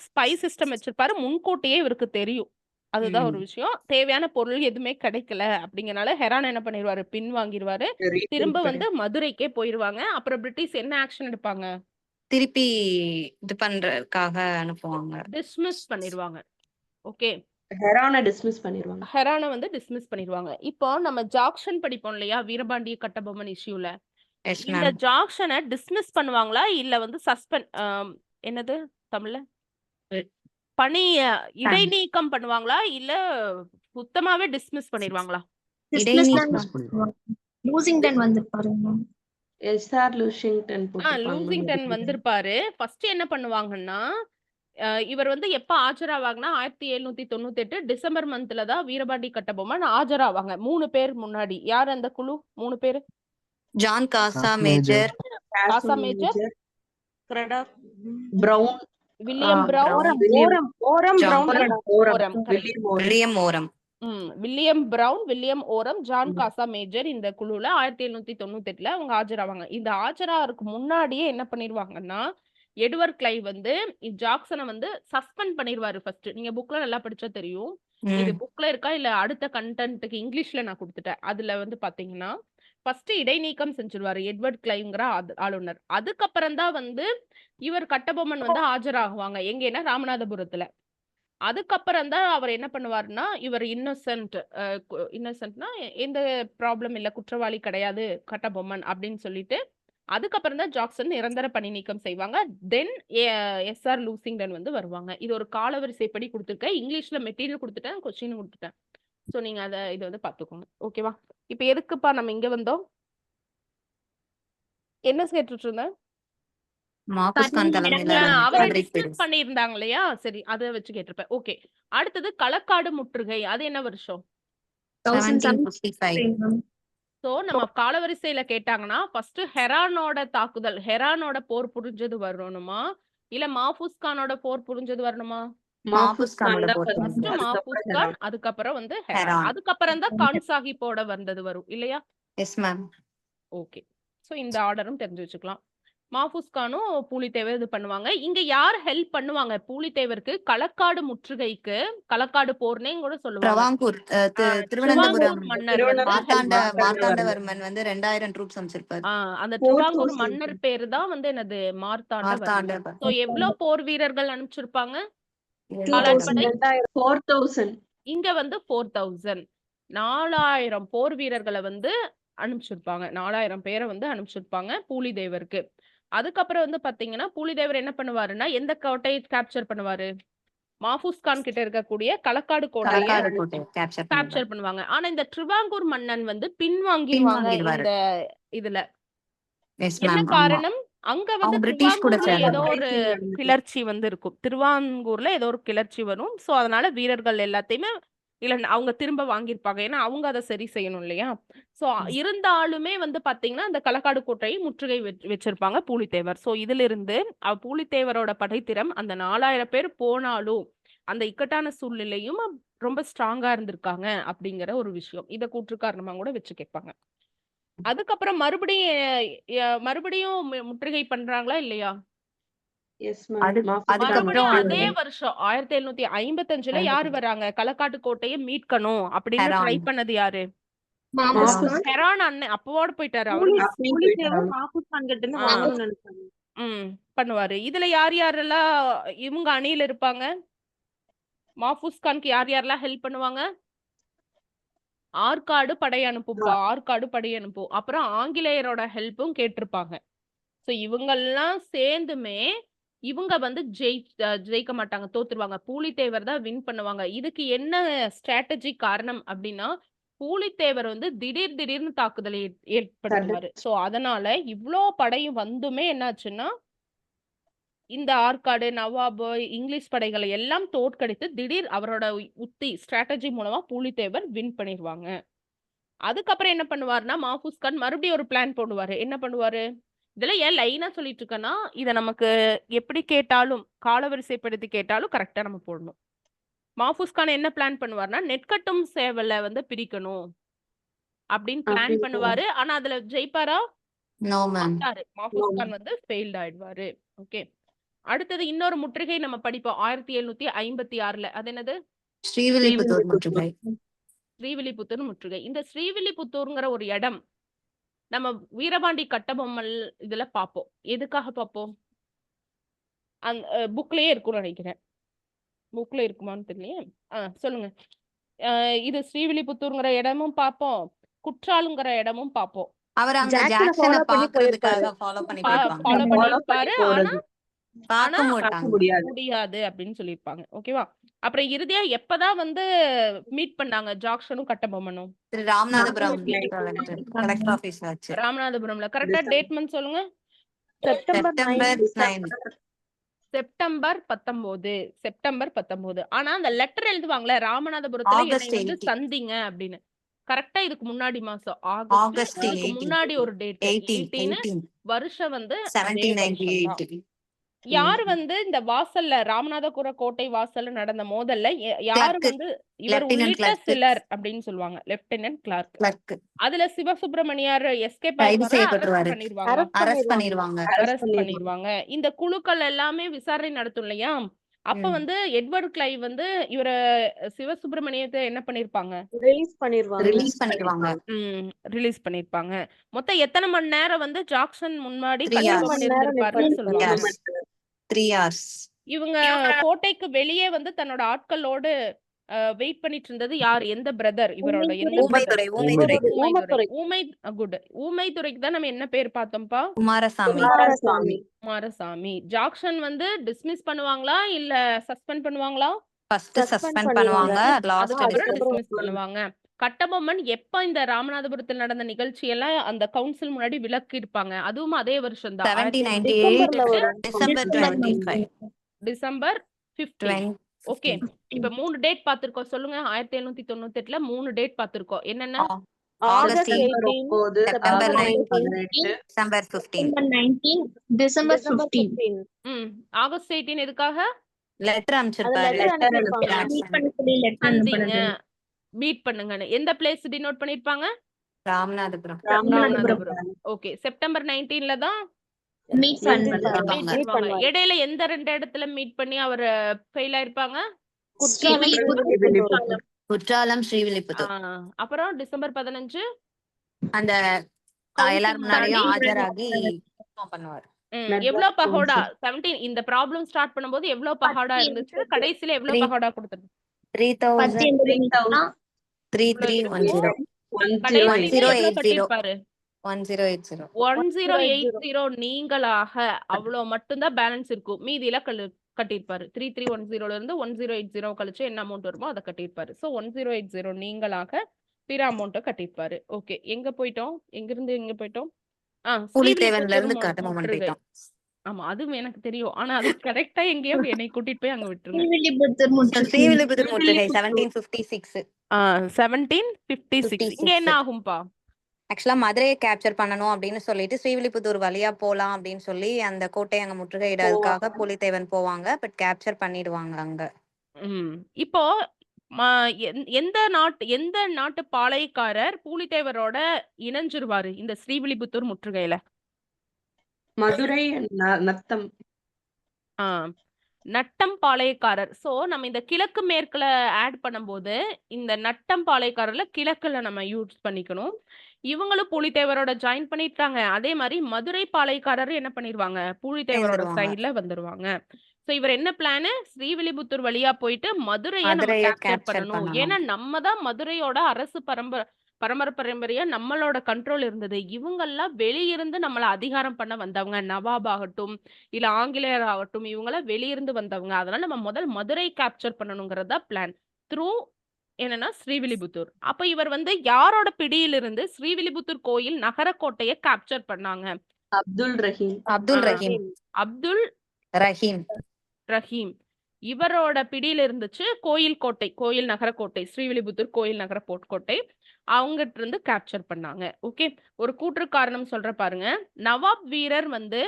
ஸ்பை சிஸ்டம் வச்சிருப்பாரு. முன்கூட்டியே இவருக்கு தெரியும். அதுதான் ஒரு விஷயம். தேவையான பொருள் எதுவுமே கிடைக்கல அப்படிங்கறனால ஹெரான் என்ன பண்ணிடுவாரு? பின் வாங்கிடுவாரு. திரும்ப வந்து மதுரைக்கே போயிருவாங்க. அப்புறம் பிரிட்டிஷ் என்ன ஆக்ஷன் எடுப்பாங்க? திருப்பி இது பண்றதுக்காக அனுப்புவாங்க. டிஸ்மிஸ் பண்ணிடுவாங்க. ஓகே. ஹெரானை டிஸ்மிஸ் பண்ணிடுவாங்க. ஹெரானை வந்து டிஸ்மிஸ் பண்ணிடுவாங்க. இப்போ நம்ம ஜாக்ஷன் படிப்போம் இல்லையா வீரபாண்டிய கட்டபொம்மன் இஷ்யூல. எஸ் இந்த மேம். ஜாக்ஷனை டிஸ்மிஸ் பண்ணுவாங்களா இல்ல வந்து சஸ்பெண்ட் என்னது தமிழ்ல பணி இடைநீக்கம் பண்ணுவாங்களா இல்ல சுத்தமாவே டிஸ்மிஸ் பண்ணிடுவாங்களா? லூசிங்டன் வந்திருப்பாரு. எஸ்ஆர் லூசிங்டன் போட்டிருப்பாங்க. லூசிங்டன் வந்திருப்பாரு. ஃபர்ஸ்ட் என்ன பண்ணுவாங்கன்னா இவர் வந்து எப்ப ஆஜராவாங்கன்னா 1798 டிசம்பர் மந்த்ல தான் வீரபாண்டி கட்டபொம்மன் ஆஜராவாங்க. 3 பேர் முன்னாடி. யார் அந்த குழு? 3 பேரு. ஜான் காசா மேஜர், காசா major, Brown, William Brown, William Orme. William Brown, William Orme, John காசா மேஜர் இந்த குழுல 1798ல அவங்க ஆஜராவாங்க. இந்த ஆஜராருக்கு முன்னாடியே என்ன பண்ணிடுவாங்கன்னா எட்வர்ட் கிளைவ் வந்து ஜாக்சனை வந்து சஸ்பெண்ட் பண்ணிடுவாரு ஃபர்ஸ்ட். நீங்க புக்ல நல்லா படிச்சா தெரியும். இது புக்ல இருக்கா இல்ல அடுத்த கண்டென்ட்க்கு இங்கிலீஷ்ல நான் கொடுத்துட்டேன். அதுல வந்து பாத்தீங்கன்னா ஃபர்ஸ்ட் இடைநீக்கம் செஞ்சிருவாரு எட்வர்ட் கிளைவ்ங்கிற ஆளுநர். அதுக்கப்புறம் தான் வந்து இவர் கட்டபொம்மன் வந்து ஆஜராகுவாங்க. எங்கன்னா ராமநாதபுரத்துல. அதுக்கப்புறம் தான் அவர் என்ன பண்ணுவாருன்னா, இவர் இன்னசென்ட்னா எந்த ப்ராப்ளம் இல்ல, குற்றவாளி கிடையாது கட்டபொம்மன் அப்படின்னு சொல்லிட்டு, அதுக்கப்புறம் தான் ஜாக்சன் நிரந்தர பணி நீக்கம் செய்வாங்க. தென் எஸ்ஆர் லூசிங்டன் வந்து வருவாங்க. இது ஒரு காலவரிசைப்படி குடுத்துருக்கேன். இங்கிலீஷ்ல மெட்டீரியல் குடுத்துட்டேன், கொஸ்டின் குடுத்துட்டேன். சோ நீங்க இத வந்து பாத்துக்கோங்க. ஓகேவா? இப்ப எதுக்குப்பா நம்ம இங்க வந்தோம்? என்ன கேட்டுட்டு இருந்தேன்? மாஃபூஸ் கான் தலைமையில அவரை மதுரைக்கு டிஸ்மிஸ் போயிடுச்சு. பண்ணியிருந்தாங்க இல்லையா? சரி, அத வச்சு கேட்டிருப்பேன். ஓகே. அடுத்தது களக்காடு முற்றுகை. அது என்ன வருஷம்? 1755. சோ நம்ம காலவரிசையில கேட்டாங்கன்னா, ஃபர்ஸ்ட் ஹெரானோட தாக்குதல், ஹெரானோட போர் புரிஞ்சது வரணுமா? இல்ல மாஃபூஸ் கானோட போர் புரிஞ்சது வரணுமா? மாஃபூஸ் கானோட போர் ஃபர்ஸ்ட் புரிஞ்சது. மாஃபூஸ் கான், அதுக்கப்புறம் வந்து ஹெரான். ஹெரான். அதுக்கப்புறம் தான் கான் சாஹிப்போட வந்தது வரும் இல்லையா? Yes ma'am. ஓகே. சோ இந்த ஆர்டரும் தெரிஞ்சு வச்சுக்கலாம். மாஃபூஸ் கானும் பூலித்தேவர் இது பண்ணுவாங்க. இங்க யார் ஹெல்ப் பண்ணுவாங்க பூலித்தேவருக்கு? களக்காடு முற்றுகைக்கு, களக்காடு போர்னே கூட சொல்லுவாங்க. ட்ரவாங்கூர் திருவாங்கூர் திருவனந்தபுரம் மன்னர் வந்து மார்த்தாண்டவர்மன் வந்து 2000 ட்ரூப்ஸ் அமைச்சிருப்பாரு. அந்த திருவாங்கூர் மன்னர் பேரு தான் வந்து என்னது? மார்த்தாண்டவர்மன். மார்த்தாண்டவர். சோ எவ்வளவு போர் வீரர்கள் அனுப்பிச்சிருப்பாங்க? 2000. காலாட்படை 4000. இங்க வந்து 4000 4000 போர் வீரர்களை வந்து அனுப்பிச்சிருப்பாங்க. 4000 பேரை வந்து அனுப்பிச்சிருப்பாங்க பூலிதேவருக்கு. அதுக்கப்புறம் வந்து பாத்தீங்கன்னா, பூலிதேவர் என்ன பண்ணுவாருன்னா, எந்த கோட்டையை கேப்சர் பண்ணுவாரு? மாஃபூஸ் கான் கிட்ட இருக்கக்கூடிய களக்காடு கோட்டையை களக்காடு கோட்டை கேப்சர் கேப்சர் பண்ணுவாங்க. ஆனா இந்த திருவாங்கூர் மன்னன் வந்து பின்வாங்கிடுவாங்க பின்வாங்கிடுவாரு. இந்த இதுல. எஸ் என்ன மேம். ஆமா. காரணம்? அங்க வந்து அவங்க பிரிட்டிஷ் கூட திருவாங்கூர்ல ஏதோ சேர்ந்தாங்க. ஒரு கிளர்ச்சி வந்து இருக்கும். திருவாங்கூர்ல ஏதோ ஒரு கிளர்ச்சி வரும். சோ அதனால வீரர்கள் எல்லாத்தையுமே இல்ல அவங்க திரும்ப வாங்கியிருப்பாங்க. ஏன்னா அவங்க அதை சரி செய்யணும் இல்லையா? சோ இருந்தாலுமே வந்து பாத்தீங்கன்னா, அந்த களக்காடு கோட்டையை முற்றுகை வச்சிருப்பாங்க பூலித்தேவர். சோ இதுல இருந்து பூலித்தேவரோட படைத்திறம் அந்த 4000 பேர் போனாலும் அந்த இக்கட்டான சூழ்நிலையும் ரொம்ப ஸ்ட்ராங்கா இருந்திருக்காங்க அப்படிங்கிற ஒரு விஷயம். இத கூற்று காரணமா கூட வச்சு கேட்பாங்க. அதுக்கப்புறம் மறுபடியும் முற்றுகை பண்றாங்களா இல்லையா? Yes, ma'am. மறுபடியும் அதே அதுக்கப்புறம் வருஷம் 1755ல யாரு வராங்க? களக்காட்டு கோட்டையை மீட்கணும் அப்படின்னு ஹெரான். ட்ரை பண்ணது யாரு? மாஃபூஸ் கான். ஹெரான் அண்ணன் அப்பவோட போயிட்டாரு. அவரு அப்பயும் போயிட்டாங்க. பண்ணுவாரு. இதுல யார் யாரெல்லாம் இவங்க அணியில இருப்பாங்க? மாஃபூஸ் கான்க்கு யார் யாரெல்லாம் ஹெல்ப் பண்ணுவாங்க? ஆற்காடு படை அனுப்புப்பா, ஆற்காடு படை அனுப்பும். அப்புறம் ஆங்கிலேயரோட ஹெல்ப்பும் கேட்டிருப்பாங்க. சோ இவங்கெல்லாம் சேர்ந்துமே இவங்க வந்து ஜெயிக்க மாட்டாங்க, தோத்துருவாங்க. பூலித்தேவர் தான் வின் பண்ணுவாங்க. இதுக்கு என்ன ஸ்ட்ராட்டஜி காரணம் அப்படின்னா, பூலித்தேவர் வந்து திடீர்னு தாக்குதலை ஏற்படுத்துவாரு. சோ அதனால இவ்ளோ படையும் வந்துமே என்னாச்சுன்னா, இந்த ஆற்காடு, நவாபு, இங்கிலீஷ் படைகளை எல்லாம் தோற்கடித்து திடீர் அவரோட உத்தி ஸ்ட்ராட்டஜி மூலமா பூலித்தேவர் வின் பண்ணிடுவாங்க. அதுக்கப்புறம் என்ன பண்ணுவாருன்னா, மாஃபூஸ் கான் மறுபடியும் ஒரு பிளான் போடுவாரு. என்ன பண்ணுவாரு? இதெல்லாம் ஏன் லைனா சொல்லிட்டு இருக்கேன்னா, இத நமக்கு எப்படி கேட்டாலும், காலவரிசைப்படுத்தி கேட்டாலும் கரெக்ட்டா நம்ம போடணும். மாஃபூஸ் கான் என்ன பிளான் பண்ணுவாருன்னா, நெற்கட்டும் சேவல வந்து பிரிக்கணும் அப்படின்னு பிளான் பண்ணுவாரு. ஆனா அதுல ஜெயிப்பாரா? No ma'am. மாட்டாரு. மாஃபூஸ் கான் வந்து ஃபெயில்ட் ஆயிடுவாரு. ஓகே. அடுத்தது இன்னொரு முற்றுகை நம்ம படிப்போம். 1756ல. அது என்னது? ஸ்ரீவில்லிபுத்தூர் முற்றுகை. ஸ்ரீவில்லிபுத்தூர் முற்றுகை. இந்த ஸ்ரீவில்லிபுத்தூர்ங்கிற ஒரு இடம் நம்ம வீரபாண்டி கட்டபொம்மன் இதுல பார்ப்போம். எதுக்காக பார்ப்போம்? புக்லயே இருக்கும்னு நினைக்கிறேன். புக்ல இருக்குமான்னு தெரியலையே. சொல்லுங்க. இது ஸ்ரீவில்லிபுத்தூர்ங்கிற இடமும் பார்ப்போம், குற்றாலுங்கிற இடமும் பார்ப்போம். அவர் அங்க ஜாக்சனை ஜாக்சனை follow பண்ணி பாக்குறதுக்காக ஃபாலோ பண்ணி போயிருப்பாங்க. ஃபாலோ பண்ணிருப்பாரு. ஆனா பார்க்க பார்க்க மாட்டாங்க. முடியாது. முடியாது அப்படின்னு சொல்லியிருப்பாங்க. ஓகேவா? அப்புறம் இறுதியா எப்பதான் வந்து மீட் பண்ணாங்க ஜாக்சனும் கட்டபொம்மனும்? திரு ராமநாதபுரம் கலெக்டர் ஆபீஸ் ஆச்சு. ராமநாதபுரம்ல. கரெக்டா டேட் மந்த் சொல்லுங்க. செப்டம்பர் 9. செப்டம்பர் 19. ஆனா அந்த லெட்டர் எழுதுவாங்கல்ல, ராமநாதபுரத்துல என்னை ஆகஸ்ட் வந்து 18. சந்திங்க அப்படின்னு. கரெக்டா இதுக்கு முன்னாடி மாசம் ஆகஸ்ட் ஆகஸ்ட். இதுக்கு 18. முன்னாடி ஒரு டேட் 18 வருஷம் வந்து அதே வருஷம் தான். 1798. யாரு வந்து இந்த வாசல்ல ராமநாதபுர கோட்டை வாசல்ல நடந்த மோதல்ல யாரு கிளார்க். வந்து இவர் லெப்டினன்ட் உள்ளிட்ட கிளார்க். சிலர் அப்படின்னு சொல்லுவாங்க. Lieutenant Clark. கிளர்க் அதுல சிவசுப்பிரமணியார் எஸ்கேப் கைது ஆயிடுவாரா? செய்யப்பட்டுருவாரு. அரெஸ்ட் பண்ணிடுவாங்க. அரெஸ்ட் பண்ணிருவாங்க. இந்த குழுக்கள் எல்லாமே விசாரணை நடத்தும் இல்லையா? அப்ப வந்து எட்வர்ட் கிளைவ் வந்து இவர சிவசுப்பிரமணியத்தை என்ன பண்ணிருப்பாங்க? ரிலீஸ் பண்ணிடுவாங்க. ரிலீஸ் பண்ணிருப்பாங்க. மொத்தம் எத்தனை மணி நேரம் வந்து ஜாக்சன் முன்னாடி 3 hours. கட்டபொம்மன் இருந்திருப்பாருன்னு சொல்லுவாங்க? 3 hours. இவங்க கோட்டைக்கு வெளியே வந்து தன்னோட ஆட்களோடு வெயிட் பண்ணிட்டு இருந்தது யார்? எந்த பிரதர்? இவரோட எந்த ஊமைத்துறை பிரதர்? ஊமைத்துறை ஊமை குட். ஊமைத்துறைக்கு தான் நம்ம என்ன பேர் பார்த்தோம்ப்பா? குமாரசாமி குமாரசாமி. குமாரசாமி. ஜாக்சன் வந்து டிஸ்மிஸ் பண்ணுவாங்களா இல்ல சஸ்பெண்ட் பண்ணுவாங்களா? ஃபர்ஸ்ட் சஸ்பெண்ட் பண்ணுவாங்க லாஸ்ட் அதுக்கப்புறம் டிஸ்மிஸ் பண்ணுவாங்க. கட்டபொம்மன் எப்ப இந்த ராமநாதபுரத்தில் நடந்த நிகழ்ச்சியெல்லாம் அந்த கவுன்சில் முன்னாடி விலக்கி இருப்பாங்க. அதுவும் அதே வருஷம் தான். 1798 டிசம்பர் 25 டிசம்பர் 15. ஓகே. இப்ப 3 டேட் பார்த்திருக்கோம். சொல்லுங்க. 1798ல 3 டேட் பார்த்திருக்கோம். என்னென்ன? August 9, September August 19 18, December 15 December 15. August 18 எதுக்காக? லெட்டர் அனுப்பிச்சிருப்பாரு Meet பண்ண சொல்லி letter சந்திங்க, அனுப்புனது. மீட் பண்ணுங்கன்னு. எந்த பிளேஸ் டினோட் பண்ணிருப்பாங்க? ராமநாதபுரம் ராமநாதபுரம். ஓகே. செப்டம்பர் 19ல தான் Meet பண்ண பண்ணுவாங்க. மீட் பண்ணுவாங்க. இடையில எந்த 2 இடத்துல மீட் பண்ணி அவர் ஃபெயில் ஆயிருப்பாங்க? ஸ்ரீவில்லிபுத்தூர். குற்றாலம் ஸ்ரீவில்லிபுத்தூர் அப்புறம் டிசம்பர் 15 அந்த எல்லாரும் முன்னாடியும் ஆஜராகி பண்ணுவார். எவ்வளவு பகோடா? 17 இந்த ப்ராப்ளம் ஸ்டார்ட் பண்ணும்போது எவ்வளவு பகோடா இருந்துச்சு? கடைசில எவ்வளவு பகோடா கொடுத்தது? 3310 கடைசில எவ்வளவு 1080 கட்டிருப்பாரு? 1080 1080 நீங்களாக அவ்வளவு மட்டும்தான் பேலன்ஸ் இருக்கும். மீதியில கட்டிருப்பாரு. 3310 இருந்து 1080 கழிச்சு என்ன அமௌண்ட் வருமோ அதை கட்டிருப்பாரு. சோ 1080 நீங்களாக பிற அமௌண்ட்டை கட்டிருப்பாரு. ஓகே. எங்க போயிட்டோம்? எங்க இருந்து எங்க போயிட்டோம்? புலித்தேவன்ல இருந்து கட்டபொம்மன் போயிட்டோம். ஆமா, அதுவும் எனக்கு தெரியும். ஆனா அது கரெக்டா எங்கேயோ என்னை கூட்டிட்டு போய் அங்க விட்டுருங்க. ஸ்ரீவில்லிபுத்தூர் முற்றுகை. ஸ்ரீவில்லிபுத்தூர் முற்றுகை 1756 1756 இங்க என்ன ஆகும்பா? ஆக்சுவலா மதுரையை கேப்சர் பண்ணணும் அப்படின்னு சொல்லிட்டு ஸ்ரீவில்லிபுத்தூர் வழியா போலாம் அப்படின்னு சொல்லி அந்த கோட்டை அங்க முற்றுகையிடறதுக்காக புலித்தேவன் போவாங்க. பட் கேப்சர் பண்ணிடுவாங்க அங்க. இப்போ எந்த நாட்டு பாளையக்காரர் பூலித்தேவரோட இணைஞ்சிருவாரு இந்த ஸ்ரீவில்லிபுத்தூர் முற்றுகையில? மதுரை நத்தம். நட்டம் பாளையக்காரர். சோ நம்ம இந்த கிழக்கு மேற்குல ஆட் பண்ணும்போது இந்த நட்டம் பாளையக்காரர்ல கிழக்குல நம்ம யூஸ் பண்ணிக்கணும். இவங்களும் பூலித்தேவரோட ஜாயின் பண்ணிட்டாங்க. அதே மாதிரி மதுரை பாளையக்காரர் என்ன பண்ணிருவாங்க? பூலித்தேவரோட சைடுல வந்துருவாங்க. சோ இவர் என்ன பிளான்? ஸ்ரீவில்லிபுத்தூர் வழியா போயிட்டு மதுரையை நம்ம கேப்சர் பண்ணணும். ஏன்னா நம்ம தான் மதுரையோட அரசு பரம்பரையா நம்மளோட கண்ட்ரோல் இருந்தது. இவங்கெல்லாம் வெளியிருந்து நம்மள அதிகாரம் பண்ண வந்தவங்க. நவாப் ஆகட்டும் இல்ல ஆங்கிலேயர் ஆகட்டும், இவங்கெல்லாம் வெளியிருந்து வந்தவங்க. அதனால நம்ம முதல் மதுரை கேப்சர் பண்ணணுங்கிறதா பிளான். த்ரூ என்னன்னா ஸ்ரீவில்லிபுத்தூர். அப்ப இவர் வந்து யாரோட பிடியிலிருந்து ஸ்ரீவில்லிபுத்தூர் கோயில் நகரக்கோட்டையை கேப்சர் பண்ணாங்க? அப்துல் ரஹீம். அப்துல் ரஹீம் இவரோட பிடியில இருந்துச்சு கோயில் நகரக்கோட்டை, ஸ்ரீவில்லிபுத்தூர் கோயில் நகர கோட்டை. அவங்கிட்ட இருந்து கேப்சர் பண்ணாங்க. ஓகே. ஒரு கூற்று காரணம் சொல்ற பாருங்க. நவாப் வீரர் வந்து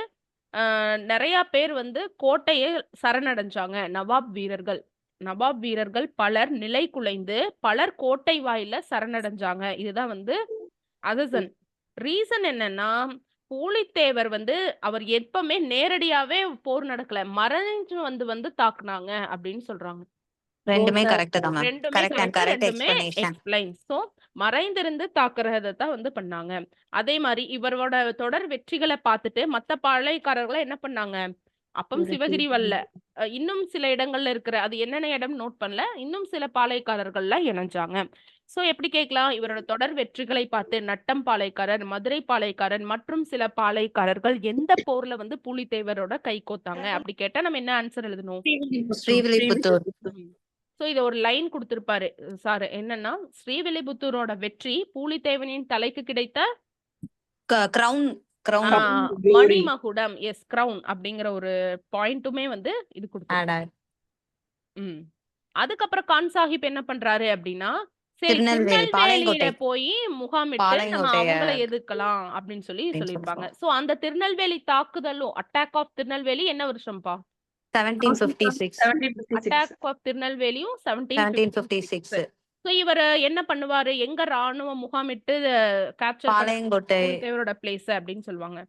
நிறைய பேர் வந்து கோட்டையை சரணடைஞ்சாங்க. நவாப் வீரர்கள் பலர் நிலை குலைந்து பலர் கோட்டை வாயில சரணடைஞ்சாங்க. இதுதான் வந்து அதன் ரீசன் என்னன்னா, பூலித்தேவர் வந்து அவர் எப்பவுமே நேரடியாவே போர் நடக்கல, மறைஞ்சு வந்து தாக்குனாங்க அப்படின்னு சொல்றாங்க. ரெண்டுமே கரெக்ட் தான் ma'am. Correct and correct explanation. So மறைந்திருந்து தாக்குறத தான் வந்து பண்ணாங்க. அதே மாதிரி இவரோட தொடர் வெற்றிகளை பார்த்துட்டு மத்த பாளையக்காரர்களை என்ன பண்ணாங்க? அப்பம் சிவகிரி வல்ல இன்னும் சில இடங்கள்ல இருக்கிற அது என்னென்ன இடம் நோட் பண்ணல. இன்னும் சில பாளையக்காரர்கள்ல இணைஞ்சாங்க. சோ எப்படி கேட்கலாம்? இவரோட தொடர் வெற்றிகளை பார்த்து நட்டம் பாளையக்காரர், மதுரை பாளையக்காரர் மற்றும் சில பாளையக்காரர்கள் எந்த போர்ல வந்து பூலித்தேவரோட கை கோத்தாங்க அப்படி கேட்டா நம்ம என்ன ஆன்சர் எழுதணும்? ஸ்ரீவில்லிபுத்தூர். சோ இத ஒரு லைன் கொடுத்திருப்பாரு சார். என்னன்னா, ஸ்ரீவில்லிபுத்தூரோட வெற்றி பூலித்தேவனின் தலைக்கு கிடைத்த மணிமகுடம். எஸ், கிரவுன் அப்படிங்கிற ஒரு பாயிண்ட்டுமே வந்து இது கொடுத்தாரு. அதுக்கப்புறம் கான் சாஹிப் என்ன பண்றாரு அப்படின்னா, சரி திருநெல்வேலியில போய் முகாமிட்டு நம்ம அவங்கள எதிர்க்கலாம் அப்படின்னு சொல்லியிருப்பாங்க. சோ அந்த திருநெல்வேலி தாக்குதலும் அட்டாக் ஆஃப் திருநெல்வேலி என்ன வருஷம்பா? 1756. அட்டாக் ஆஃப் திருநெல்வேலியும் 1756. சோ இவர் என்ன பண்ணுவாரு? எங்க ராணுவ முகாமிட்டு கேப்சர் பூலித்தேவரோட பிளேஸ் அப்படின்னு சொல்லுவாங்க.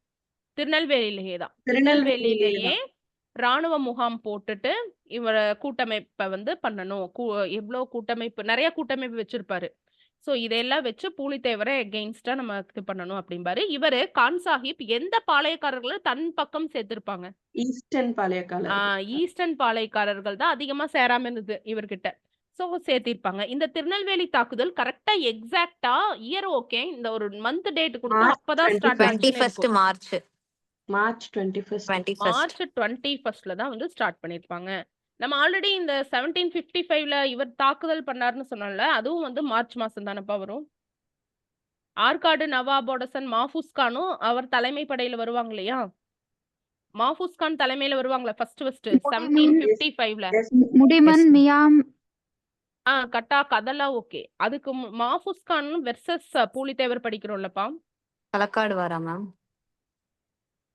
திருநெல்வேலியிலேயே ராணுவ முகாம் போட்டுட்டு இவர கூட்டமைப்பை வந்து பண்ணணும். எவ்வளவு கூட்டமைப்பு, நிறைய கூட்டமைப்பு வச்சிருப்பாரு. சோ இதெல்லாம் வச்சு பூலித்தேவரை எகெயின்ஸ்டா நம்ம இது பண்ணணும் அப்படிம்பாரு. இவரு கான் சாஹிப் எந்த பாளையக்காரர்களை தன் பக்கம் சேர்த்திருப்பாங்க? ஈஸ்டர்ன் பாளையக்காரர்கள். ஈஸ்டர்ன் பாளையக்காரர்கள் தான் அதிகமா சேராம இருந்தது இவர்கிட்ட. சோ சேர்த்திருப்பாங்க. இந்த திருநெல்வேலி தாக்குதல் கரெக்டா எக்ஸாக்ட்டா இயர் ஓகே. இந்த ஒரு மந்த் டேட் கொடுத்து மார்ச் அப்பதான் ஸ்டார்ட் 21st. ஆச்சுன்னு 21st March March 21st. 21st March 21st தான் வந்து ஸ்டார்ட் பண்ணிருப்பாங்க. நம்ம ஆல்ரெடி இந்த 1755ல இவர் தாக்குதல் பண்ணாருன்னு சொன்னோம்ல, அதுவும் வந்து மார்ச் மாசம் தானப்பா வரும். ஆற்காடு நவாபோட சன் மாஃபூஸ் கானும் அவர் தலைமை படையில வருவாங்க இல்லையா? மாஃபூஸ் கான் தலைமையில வருவாங்களா ஃபர்ஸ்ட் 1755ல. Yes. முடிமன் Yes. மியாம் கட்டாக் அதெல்லாம் ஓகே. அதுக்கு மாஃபூஸ் கான் வெர்சஸ் பூலித்தேவர் படிக்கிறோம்லப்பா. களக்காடு வரா மேம்.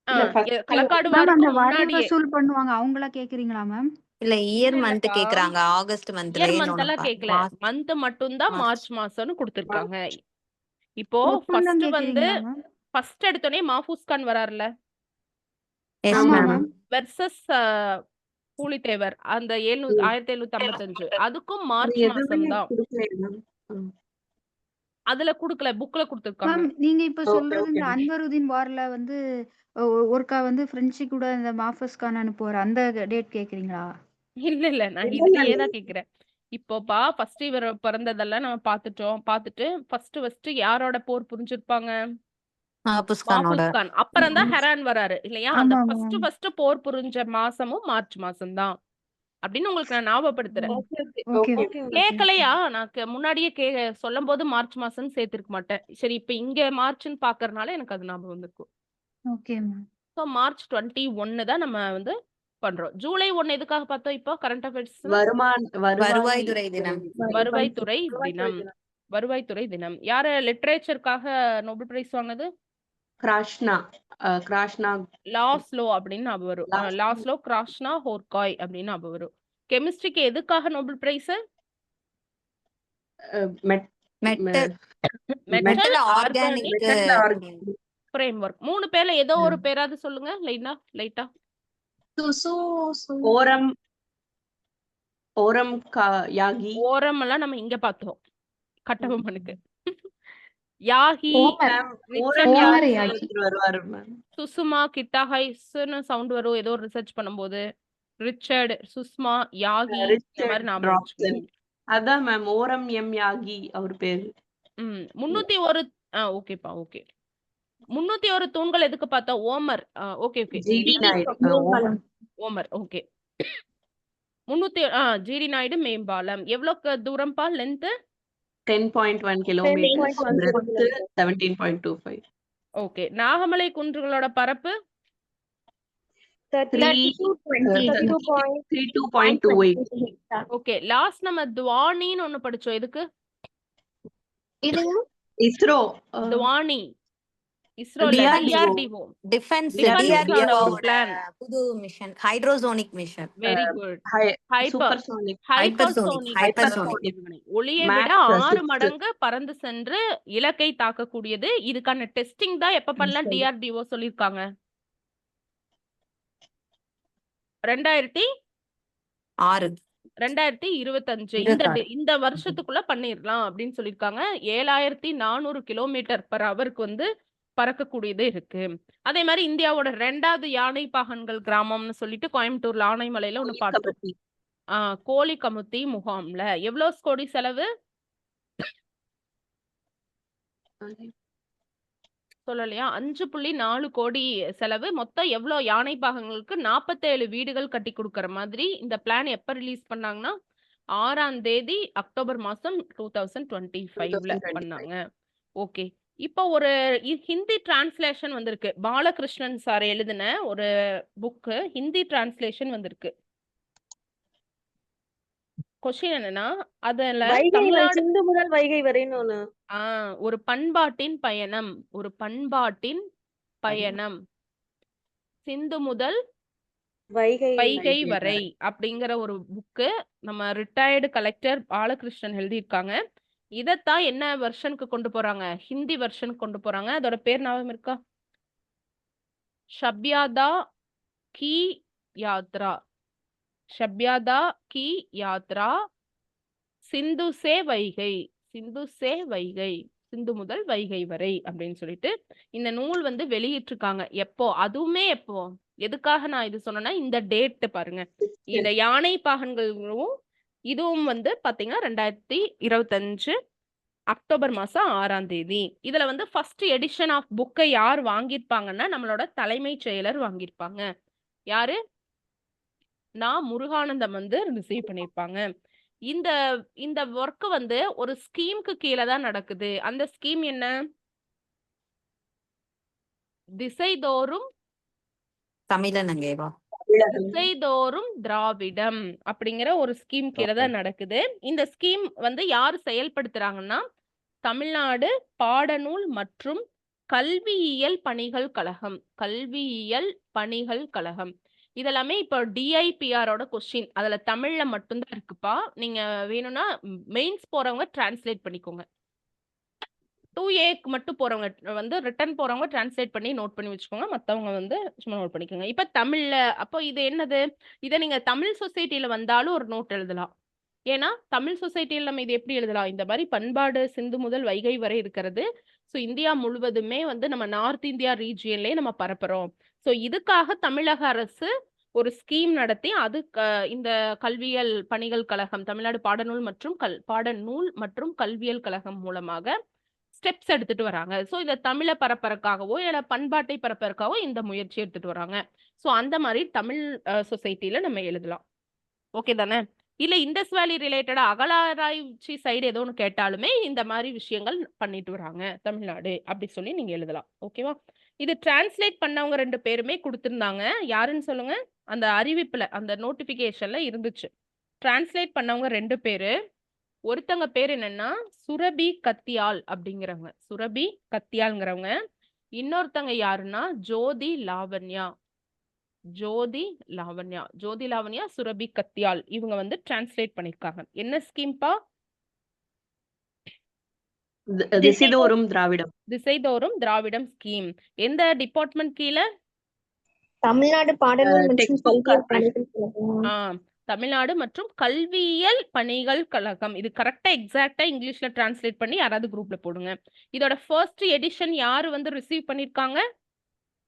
இல்ல, first களக்காடு மேம் அந்த வாருக்கு வரி முன்னாடியே வசூல் பண்ணுவாங்க அவங்களா கேக்குறீங்களா மேம்? இல்ல இயர் மந்த் இல்லப்பா. கேக்குறாங்க. ஆகஸ்ட் இயர் மந்த்லயே மந்த் எல்லாம் கேக்கல. மந்த் மட்டும்தான் மார்ச். மார்ச் மாசம்னு கொடுத்திருக்காங்க. இப்போ ஒப்பந்தம் ஃபர்ஸ்ட் வந்து கேக்குறீங்களா மேம்? ஃபர்ஸ்ட் எடுத்தோடனே மாஃபூஸ் கான் வராருல எஸ் ஆமா மேம். மேம். வெர்சஸ் பூலித்தேவர் அந்த 1755 அதுக்கும் அது மார்ச் எதுவுமே மாசம் தான். கொடுக்கலையே மேம். அதுல குடுக்கல, புக்ல கொடுத்திருக்காங்க. மேம் நீங்க இப்ப Okay, சொல்றது okay, இந்த ma'am. அன்வருதீன் வார்ல வந்து ஒருக்கா வந்து பிரெஞ்சு கூட இந்த மாஃபஸ் கான் அனுப்புவார் அந்த டேட் கேக்குறீங்களா? இல்ல நான் இல்ல, இதுலயே இல்ல. தான் கேக்குறேன். இப்போப்பா ஃபர்ஸ்ட் இவர் பிறந்ததெல்லாம் நம்ம பார்த்துட்டு ஃபர்ஸ்ட் யாரோட போர் புரிஞ்சிருப்பாங்க? புஸ்கானோட மாஃபூஸ் கான். அப்புறம் தான் ஹெரான் வராரு இல்லையா? அந்த ஆமா மேம். ஃபர்ஸ்ட் போர் புரிஞ்ச மாசமும் மார்ச் மாசம் தான் அப்படின்னு உங்களுக்கு நான் ஞாபகப்படுத்துறேன். ஓகே கேட்கலையா? நான் முன்னாடியே சொல்லும் போது மார்ச் மாசம் சேர்த்திருக்க மாட்டேன். சரி இப்ப இங்க மார்ச்னு பாக்குறதுனால எனக்கு அது ஞாபகம் வந்திருக்கும். Okay ma'am. ஸோ மார்ச் 21 தான் நம்ம வந்து பண்றோம். ஜூலை 1 எதுக்காக பார்த்தோம் இப்போ கரண்ட் அஃபேர்ஸ்? வருவாய்த்துறை தினம். வருவாய்த்துறை தினம். வருவாய்த்துறை தினம். யாரு லிட்ரேச்சருக்காக நோபல் பிரைஸ் வாங்கினது? கிராஷ்னா லாஸ்லோ அப்படின்னு ஞாபகம் வரும். லாஸ்லோ கிராஷ்னா ஹோர்காய் அப்படின்னு ஞாபகம் வரும். கெமிஸ்ட்ரிக்கு எதுக்காக Nobel prize? Metal metal organic organic framework. 3 பேர்ல ஏதோ ஒரு பேராவது சொல்லுங்க லைட்டா. ஓரம் யாகி. ஓரம் எல்லாம் நம்ம இங்க பார்த்தோம் கட்டபொம்மனுக்கு. யாகி, ஓரம் யாகி வருவாரு மேம். சுசுமா, கிட்டாஹைஸ்னு சவுண்ட் வரும் ஏதோ ரிசர்ச் பண்ணும்போது. ரிச்சர்ட், சுஸ்மா, யாகி இந்த மாதிரி நாம வச்சுக்கோங்க. அதான் மேம் ஓரம் யாகி அவர் பேரு. 301 ஓகேப்பா ஓகே. 301 தூண்கள் எதுக்கு பார்த்தோம்? Omar. Okay GD Naidu. Omar okay. GD Naidu மேம்பாலம். எவ்வளவு தூரம்பா length? 10.1 kilometers. Breadth 17.25. Okay. Nagamalai குன்றுகளோட பரப்பு 32.28. ஓகே. லாஸ்ட் நம்ம துவானின்னு ஒண்ணு படிச்சோம். எதுக்கு? இஸ்ரோ. துவானி இஸ்ரோ DRDO. டிஃபென்ஸ் டிஃபென்ஸோட ஒரு பிளான். புது mission hydrosonic mission. Very good. Supersonic. Hypersonic ஒளியை விட Max 6 6. மடங்கு பறந்து சென்று இலக்கை தாக்கக்கூடியது. இதுக்கான டெஸ்டிங் தான் எப்ப பண்ணலாம் டிஆர்டிஓ சொல்லிருக்காங்க? 2025 இந்த வருஷத்துக்குள்ள பண்ணிடலாம் அப்படின்னு சொல்லிருக்காங்க. 7400 கிலோமீட்டர் பர் ஹவருக்கு வந்து பறக்கக்கூடியது இருக்கு. அதே மாதிரி இந்தியாவோட 2வது யானை பாகன்கள் கிராமம்னு சொல்லிட்டு கோயம்புத்தூர்ல ஆனைமலையில ஒண்ணு பார்த்தோம். கோழிக்கமுத்தி முகாம்ல எவ்வளவு கோடி செலவு சொல்லலையா? 5.4 கோடி செலவு. மொத்தம் எவ்வளவு யானை பாகங்களுக்கு? 47 வீடுகள் கட்டி கொடுக்கற மாதிரி. இந்த பிளான் எப்ப ரிலீஸ் பண்ணாங்கன்னா 6ஆம் தேதி அக்டோபர் மாசம் 2025ல பண்ணாங்க. ஓகே. இப்போ ஒரு ஹிந்தி டிரான்ஸ்லேஷன் வந்திருக்கு. பாலகிருஷ்ணன் சார் எழுதின ஒரு புக்கு ஹிந்தி டிரான்ஸ்லேஷன் வந்திருக்கு. கொஸ்டின் என்னன்னா அதுல தமிழ்நாடு சிந்து முதல் வைகை வரைன்னு ஒண்ணு. ஒரு பண்பாட்டின் பயணம். ஒரு பண்பாட்டின் பயணம் சிந்து முதல் வைகை வரை அப்படிங்கிற ஒரு புக்கு நம்ம ரிட்டையர்டு கலெக்டர் பாலகிருஷ்ணன் எழுதியிருக்காங்க. இதத்தான் என்ன வெர்ஷனுக்கு கொண்டு போறாங்க? ஹிந்தி வெர்ஷனுக்கு கொண்டு போறாங்க. அதோட பேர் ஞாபகம் இருக்கா? ஷப்யாதா கி யாத்ரா. ஷப்யாதா கி யாத்ரா சிந்து சே வைகை. சிந்து சே வைகை, சிந்து முதல் வைகை வரை அப்படின்னு சொல்லிட்டு இந்த நூல் வந்து வெளியிட்டிருக்காங்க. எப்போ? அதுவுமே எப்போ? எதுக்காக நான் இது சொன்னேன்னா இந்த டேட் பாருங்க. இந்த யானை பாகன்களும் இதுவும் வந்து பாத்தீங்கன்னா 2025 அக்டோபர் மாசம் 6ஆம் தேதி. இதுல வந்து ஃபர்ஸ்ட் எடிஷன் ஆஃப் புக்கை யார் வாங்கியிருப்பாங்கன்னா நம்மளோட தலைமைச் செயலர் வாங்கியிருப்பாங்க. யாரு? முருகானந்தம் வந்து ரிசீவ் பண்ணியிருப்பாங்க. இந்த இந்த ஒர்க் வந்து ஒரு ஸ்கீமுக்கு கீழே தான் நடக்குது. அந்த ஸ்கீம் என்ன? திசைதோறும் தமிழனங்கேவா? திசைதோறும் திராவிடம் அப்படிங்கிற ஒரு ஸ்கீம் கீழே தான் நடக்குது. இந்த ஸ்கீம் வந்து யார் செயல்படுத்துறாங்கன்னா தமிழ்நாடு பாடநூல் மற்றும் கல்வியியல் பணிகள் கழகம். கல்வியியல் பணிகள் கழகம். இதெல்லாமே இப்போ டிஐபிஆரோட கொஸ்டின். அதுல தமிழ்ல மட்டும்தான் இருக்குப்பா. நீங்க வேணும்னா மெயின்ஸ் போறவங்க டிரான்ஸ்லேட் பண்ணிக்கோங்க. 2ஏக்கு மட்டும் போறவங்க வந்து ரிட்டன் போறவங்க டிரான்ஸ்லேட் பண்ணி நோட் பண்ணி வச்சுக்கோங்க. மத்தவங்க வந்து சும்மா நோட் பண்ணிக்கோங்க. இப்ப தமிழ்ல அப்போ இது என்னது? இதை நீங்க தமிழ் சொசைட்டில வந்தாலும் ஒரு நோட் எழுதலாம். ஏன்னா தமிழ் சொசைட்டியில் நம்ம இது எப்படி எழுதலாம்? இந்த மாதிரி பண்பாடு சிந்து முதல் வைகை வரை இருக்கிறது. ஸோ இந்தியா முழுவதுமே வந்து நம்ம நார்த் இந்தியா ரீஜியன்லயே நம்ம பரப்புறோம். ஸோ இதுக்காக தமிழக அரசு ஒரு ஸ்கீம் நடத்தி அது இந்த கல்வியல் பணிகள் கழகம், தமிழ்நாடு பாடநூல் மற்றும் கல்வியல் கழகம் மூலமாக ஸ்டெப்ஸ் எடுத்துட்டு வராங்க. ஸோ இந்த தமிழை பரப்பறக்காகவோ இல்ல பண்பாட்டை பரப்பறக்காகவோ இந்த முயற்சி எடுத்துட்டு வராங்க. ஸோ அந்த மாதிரி தமிழ் சொசைட்டில நம்ம எழுதலாம். ஓகே தானே? இல்ல இண்டஸ் வேலி ரிலேட்டடா அகழாராய்ச்சி சைடு ஏதோ ஒன்று கேட்டாலுமே இந்த மாதிரி விஷயங்கள் பண்ணிட்டு வராங்க தமிழ்நாடு அப்படி சொல்லி நீங்க எழுதலாம். ஓகேவா? இது டிரான்ஸ்லேட் பண்ணவங்க 2 பேருமே கொடுத்திருந்தாங்க. யாருன்னு சொல்லுங்க? அந்த அறிவிப்புல அந்த நோட்டிபிகேஷன்ல இருந்துச்சு. டிரான்ஸ்லேட் பண்ணவங்க 2 பேரு. ஒருத்தங்க பேர் என்னன்னா சுரபி கத்தியால் அப்படிங்கிறவங்க. சுரபி கத்தியால்ங்கிறவங்க. இன்னொருத்தங்க யாருன்னா ஜோதி லாவண்யா. சுரபி கத்தியால். இவங்க வந்து டிரான்ஸ்லேட் பண்ணிருக்காங்க. என்ன ஸ்கீம்பா? திசைதோறும் திராவிடம். திசைதோறும் திராவிடம் ஸ்கீம். எந்த டிபார்ட்மெண்ட் கீழே? தமிழ்நாடு பாடநூல் மற்றும் Textbook கல்வியல் corporation. பணிகள் கழகம். தமிழ்நாடு மற்றும் கல்வியியல் பணிகள் கழகம். இது கரெக்டா எக்ஸாக்டா இங்கிலீஷ்ல டிரான்ஸ்லேட் பண்ணி யாராவது குரூப்ல போடுங்க. இதோட ஃபர்ஸ்ட் எடிஷன் யாரு வந்து ரிசீவ் பண்ணிருக்காங்க?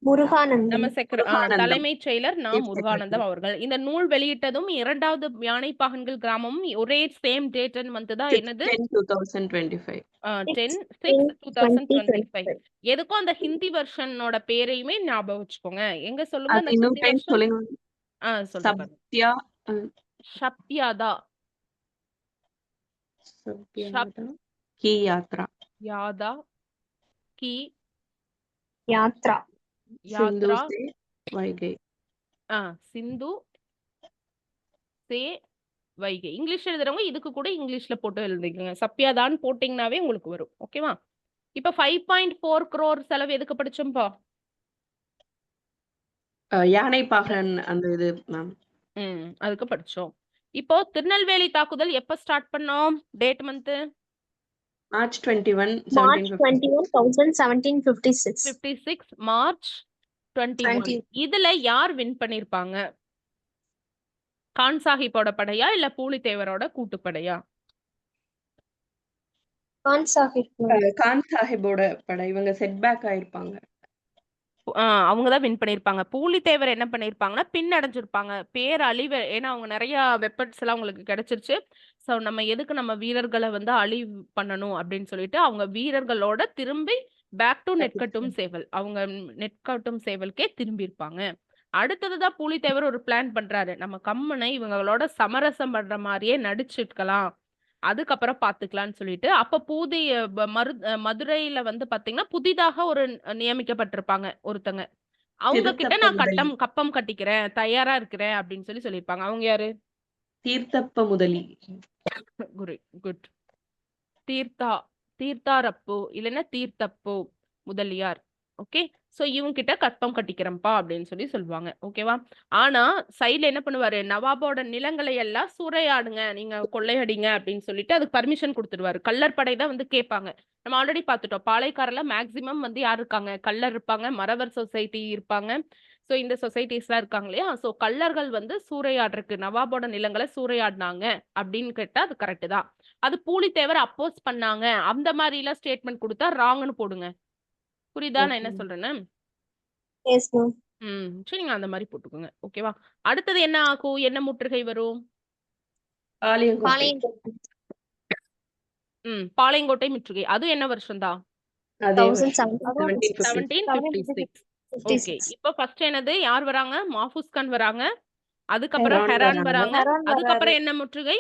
முருகானந்தம். நம்ம முருகானந்தம். தலைமைச் செயலர் Chief முருகானந்தம் Secretary. அவர்கள். இந்த நூல் வெளியிட்டதும் 2வது யானை பாகன்கள் கிராமமும் ஒரே சேம் டேட் வந்து தான் என்னது? 10/2025. 10/6/2025. எதுக்கும் அந்த ஹிந்தி வெர்ஷனோட பேரையுமே ஞாபகம் வச்சுக்கோங்க. எங்க சொல்லுங்க அது அந்த இன்னும் ஹிந்தி டைம் வெர்ஷன்? சொல்லுங்க. சொல்லுங்க. சப்யா ஷப்யாதா. கி யாத்ரா. யாதா கி யாத்ரா. சிந்து யாத்ரா. சே வைகை. சிந்து சே வைகை. இங்கிலீஷ் எழுதுறவங்க இதுக்கு கூட இங்கிலீஷ்ல போட்டு எழுதிக்கோங்க. சப்யாதான்னு போட்டீங்கன்னாவே உங்களுக்கு வரும். ஓகேவா? இப்ப 5.4 crore செலவு எதுக்கு படிச்சோம்பா? யானை பாகன் அந்த இது மேம். அதுக்கு படிச்சோம். இப்போ திருநெல்வேலி தாக்குதல் எப்ப ஸ்டார்ட் பண்ணோம்? Date month? March 21, March 1756. 1756. 56 March 21. இதுல யார் வின் பண்ணிருப்பாங்க? கான் சாஹிப்போட படையா இல்ல பூலித்தேவரோட கூட்டுப்படையா? கான் சாஹிப். கான் சாஹிப்போட படை. இவங்க செட்பேக் ஆயிருப்பாங்க. அவங்க தான் வின் பண்ணிருப்பாங்க. பூலித்தேவர் என்ன பண்ணிருப்பாங்கன்னா பின்னடைஞ்சிருப்பாங்க. பேரழிவு. ஏன்னா அவங்க நிறைய வெப்பன்ஸ் எல்லாம் அவங்களுக்கு கிடைச்சிருச்சு. சோ நம்ம எதுக்கு நம்ம வீரர்களை வந்து அழிவு பண்ணணும் அப்படின்னு சொல்லிட்டு அவங்க வீரர்களோட திரும்பி பேக் டு நெற்கட்டும் சேவல். அவங்க நெற்கட்டும் சேவலுக்கே திரும்பி இருப்பாங்க. அடுத்ததுதான் பூலித்தேவர் ஒரு பிளான் பண்றாரு. நம்ம கம்மனை இவங்களோட சமரசம் பண்ற மாதிரியே நடிச்சிருக்கலாம், அதுக்கப்புறம் பாத்துக்கலாம்னு சொல்லிட்டு அப்ப மதுரையில வந்து பாத்தீங்கன்னா புதிதாக ஒரு நியமிக்கப்பட்டிருப்பாங்க ஒருத்தங்க. அவங்க கிட்ட நான் கப்பம் கட்டிக்கிறேன், தயாரா இருக்கிறேன் அப்படின்னு சொல்லியிருப்பாங்க. அவங்க யாரு? தீர்த்தப்ப முதலி. குட். தீர்த்தாரப்பு இல்லைன்னா தீர்த்தப்பு முதலியார். ஓகே. சோ இவங்க கிட்ட கப்பம் கட்டிக்கிறேன்ப்பா அப்படின்னு சொல்லுவாங்க. ஓகேவா? ஆனா சைட்ல என்ன பண்ணுவாரு? நவாபோட நிலங்களை எல்லாம் சூறையாடுங்க, நீங்க கொள்ளையடிங்க அப்படின்னு சொல்லிட்டு அதுக்கு பர்மிஷன் கொடுத்துடுவாரு. கள்ளர் படை தான் வந்து கேட்பாங்க. நம்ம ஆல்ரெடி பார்த்துட்டோம். பாளையக்காரர்ல மேக்சிமம் வந்து யார் இருக்காங்க? கள்ளர் இருப்பாங்க, மறவர் சொசைட்டி இருப்பாங்க. சோ இந்த சொசைட்டிஸ் எல்லாம் இருக்காங்க இல்லையா? சோ கள்ளர்கள் வந்து சூறையாடுறதுக்கு நவாபோட நிலங்களை சூறையாடினாங்க அப்படின்னு கேட்டா அது கரெக்ட் தான். அது பூலித்தேவர் அப்போஸ் பண்ணாங்க அந்த மாதிரி எல்லாம் ஸ்டேட்மெண்ட் கொடுத்தா ராங்னு போடுங்க. புரியுதா நான் என்ன ஓகே சொல்றேன்னு? Yes ma'am. சரி, நீங்க அந்த மாதிரி போட்டுக்கோங்க. ஓகேவா? அடுத்தது என்ன ஆகும்? என்ன முற்றுகை வரும்? பாளையங்கோட்டை பாளையங்கோட்டை பாளையங்கோட்டை முற்றுகை. அது என்ன வருஷம் தான்? அதே வருஷம் 1756. 1756. ஓகே. 56. இப்போ ஃபர்ஸ்ட் என்னது? யார் வராங்க? மாஃபூஸ் கான் வராங்க. அதுக்கப்புறம் ஹெரான் ஹெரான் வராங்க. வராங்க. ஹெரான் வராரு. அதுக்கப்புறம் என்ன முற்றுகை?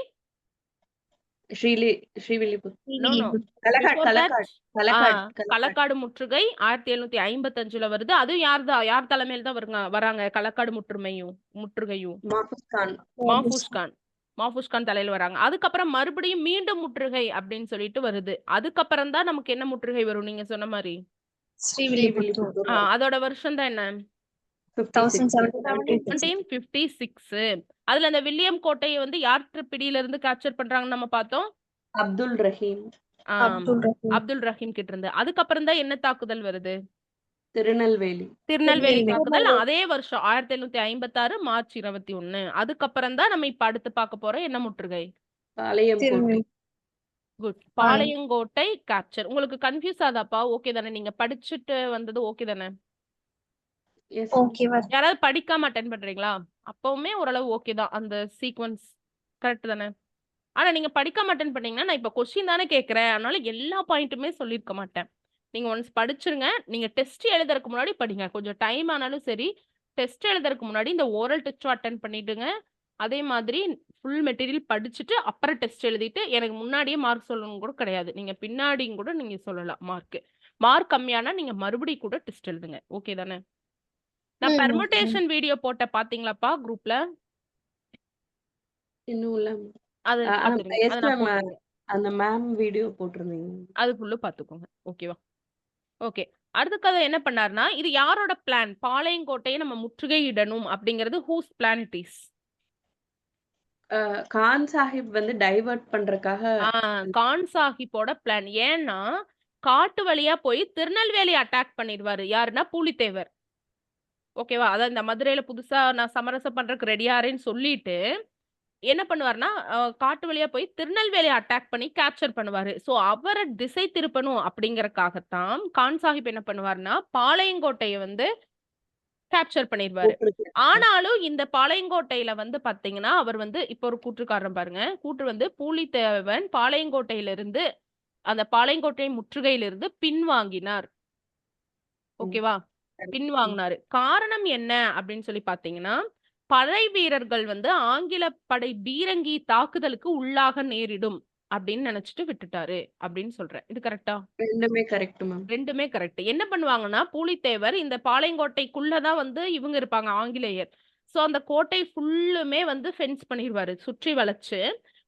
Srivilliputhur no no. Kalakkad before that Kalakkad Kalakkad Kalakkad Kalakkad முற்றுகை 1755ல வருது. அது யார் தலைமையில தான் வராங்க களக்காடு முற்றுகையும் மாஃபூஸ் கான் மாஃபூஸ் கான் தலையில வராங்க. அதுக்கப்புறம் மறுபடியும் மீண்டும் முற்றுகை அப்படின்னு சொல்லிட்டு வருது. அதுக்கப்புறம் தான் நமக்கு என்ன முற்றுகை வரும் நீங்க சொன்ன மாதிரி? ஸ்ரீவில்லிபுத்தூர். ஸ்ரீவில்லிபுத்தூர் அதோட வருஷம் தான் என்ன? 1756. 1756. அதுல அந்த வில்லியம் கோட்டையை வந்து யார் பிடியில இருந்து கேப்சர் பண்றாங்கன்னு நம்ம பார்த்தோம். அப்துல் ரஹீம் அப்துல் ரஹீம். அப்துல் ரஹீம் கிட்ட இருந்து. அதுக்கப்புறம் தான் என்ன தாக்குதல் வருது? திருநெல்வேலி திருநெல்வேலி திருநெல்வேலி. தாக்குதல் அதே வருஷம் 1756 மார்ச் 21. அதுக்கப்புறம் தான் நம்ம இப்ப அடுத்து பார்க்க போறோம் என்ன முற்றுகை? பாளையங்கோட்டை திருநெல்வேலி. குட். பாளையங்கோட்டை கேப்சர். உங்களுக்கு கன்ஃபியூஸ் ஆதாப்பா? ஓகே தானே? நீங்க படிச்சுட்டு வந்தது ஓகே தானே? எஸ் ஓகேவா? யாராவது படிக்காம அட்டென்ட் பண்றீங்களா? அப்பவுமே ஓரளவு ஓகே தான். அந்த சீக்வன்ஸ் கரெக்ட் தானே? ஆனா நீங்க படிக்காம அட்டென்ட் பண்ணீங்கன்னா நான் இப்ப கொஸ்டின் தானே கேட்கிறேன். அதனால எல்லா பாயிண்ட்டுமே சொல்லியிருக்க மாட்டேன். நீங்க ஒன்ஸ் படிச்சிருங்க. நீங்க டெஸ்ட் எழுதுறதுக்கு முன்னாடி படிங்க. கொஞ்சம் டைம் ஆனாலும் சரி, டெஸ்ட் எழுதுறதுக்கு முன்னாடி இந்த ஓரல் டெஸ்ட்டும் அட்டென்ட் பண்ணிடுங்க. அதே மாதிரி ஃபுல் மெட்டீரியல் படிச்சுட்டு அப்புறம் டெஸ்ட் எழுதிட்டு எனக்கு முன்னாடியே மார்க் சொல்லணும் கூட கிடையாது. நீங்க பின்னாடியும் கூட நீங்க சொல்லலாம் மார்க் கம்மியானா நீங்க மறுபடியும் கூட டெஸ்ட் எழுதுங்க. ஓகே தானே? நான் ஓகே. பெர்முடேஷன் வீடியோ போட்ட பாத்தீங்களாப்பா குரூப்ல? இன்னும் இல்ல அது பாத்துருங்க. எஸ் அதை நான் மேம் போட்டிருக்கேன். அந்த மேம் வீடியோ போட்டிருந்தீங்க அதுக்குள்ள பாத்துக்கோங்க. ஓகேவா? ஓகே. அடுத்த கதை என்ன பண்ணாருன்னா, இது யாரோட பிளான்? பாளையங்கோட்டையை நம்ம முற்றுகையிடணும் அப்படிங்கிறது whose plan it is? Khan Sahib வந்து டைவர்ட் பண்றதுக்காக கான் சாஹிப்போட பிளான். ஏன்னா காட்டு வழியா போய் திருநெல்வேலி அட்டாக் பண்ணிடுவாரு. யாருன்னா பூலித்தேவர். ஓகேவா? அதான் இந்த மதுரையில புதுசா நான் சமரசம் பண்றதுக்கு ரெடியாரேன்னு சொல்லிட்டு என்ன பண்ணுவாருன்னா காட்டு வழியா போய் திருநெல்வேலி அட்டாக் பண்ணி கேப்சர் பண்ணுவாரு. சோ அவரை திசை திருப்பணும் அப்படிங்கறக்காகத்தான் கான் சாஹிப் என்ன பண்ணுவாருன்னா பாளையங்கோட்டையை வந்து கேப்சர் பண்ணிடுவாரு. ஆனாலும் இந்த பாளையங்கோட்டையில வந்து பாத்தீங்கன்னா அவர் வந்து இப்ப ஒரு கூற்றுக்காரன் பாருங்க. கூற்று வந்து பூலித்தேவன் பாளையங்கோட்டையில இருந்து அந்த பாளையங்கோட்டை முற்றுகையிலிருந்து பின்வாங்கினார். ஓகேவா? பின்வாங்கினாரு. காரணம் என்ன அப்படின்னு சொல்லி பாத்தீங்கன்னா படை வீரர்கள் வந்து ஆங்கில படை பீரங்கி தாக்குதலுக்கு உள்ளாக நேரிடும் அப்படின்னு நினைச்சிட்டு விட்டுட்டாரு அப்படின்னு சொல்றேன். இது கரெக்டா? ரெண்டுமே கரெக்ட் மேம். ரெண்டுமே கரெக்ட். என்ன பண்ணுவாங்கன்னா பூலித்தேவர் இந்த பாளையங்கோட்டைக்குள்ளதான் வந்து இவங்க இருப்பாங்க ஆங்கிலேயர். சோ அந்த கோட்டை ஃபுல்லுமே வந்து ஃபென்ஸ் பண்ணிடுவாரு. சுற்றி வளைச்சு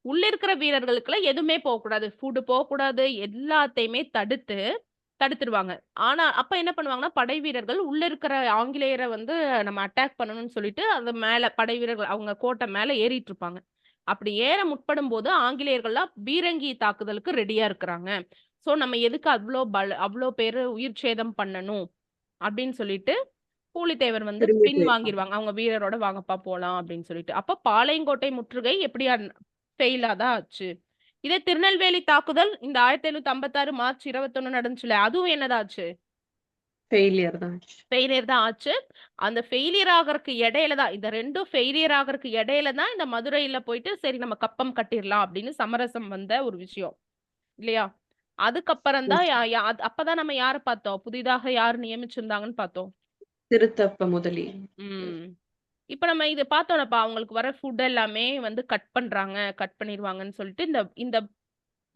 உள்ள இருக்கிற வீரர்களுக்குலாம் எதுவுமே போகக்கூடாது. ஃபுட் போகக்கூடாது. எல்லாத்தையுமே தடுத்துருவாங்க. ஆனா அப்ப என்ன பண்ணுவாங்கன்னா படை வீரர்கள் உள்ள இருக்கிற ஆங்கிலேயரை வந்து நம்ம அட்டாக் பண்ணணும்னு சொல்லிட்டு அந்த மேல படை வீரர்கள் அவங்க கோட்டை மேல ஏறிட்டு இருப்பாங்க. அப்படி ஏற முற்படும் போது ஆங்கிலேயர்கள்லாம் பீரங்கி தாக்குதலுக்கு ரெடியா இருக்கிறாங்க. சோ நம்ம எதுக்கு அவ்வளோ பேரு உயிர் சேதம் பண்ணணும் அப்படின்னு சொல்லிட்டு பூலித்தேவர் வந்து திரும்பி பின் வாங்கிடுவாங்க. அவங்க வீரரோட வாங்கப்பா போலாம் அப்படின்னு சொல்லிட்டு. அப்ப பாளையங்கோட்டை முற்றுகை எப்படியா ஃபெயிலா தான் ஆச்சு. இதே திருநெல்வேலி தாக்குதல் இந்த 1756 மார்ச் 21 நடந்துச்சுல, அதுவும் என்னதாச்சு? ஃபெயிலியர் தான். ஃபெயிலியர் தான் ஆச்சு. அந்த ஃபெயிலியர் ஆகறதுக்கு இடையில தான் இந்த ரெண்டும் ஃபெயிலியர் ஆகறதுக்கு இடையில தான் இந்த மதுரையில போயிட்டு சரி நம்ம கப்பம் கட்டிடலாம் அப்படின்னு சமரசம் வந்த ஒரு விஷயம் இல்லையா? அதுக்கப்புறம் தான் அப்பதான் நம்ம யார பார்த்தோம்? புதிதாக யார் நியமிச்சிருந்தாங்கன்னு பார்த்தோம். திருத்தப்ப முதலி. இப்ப நம்ம இது பார்த்தோம்லப்பா அவங்களுக்கு வர ஃபுட் எல்லாமே வந்து கட் பண்ணிடுவாங்கன்னு சொல்லிட்டு இந்த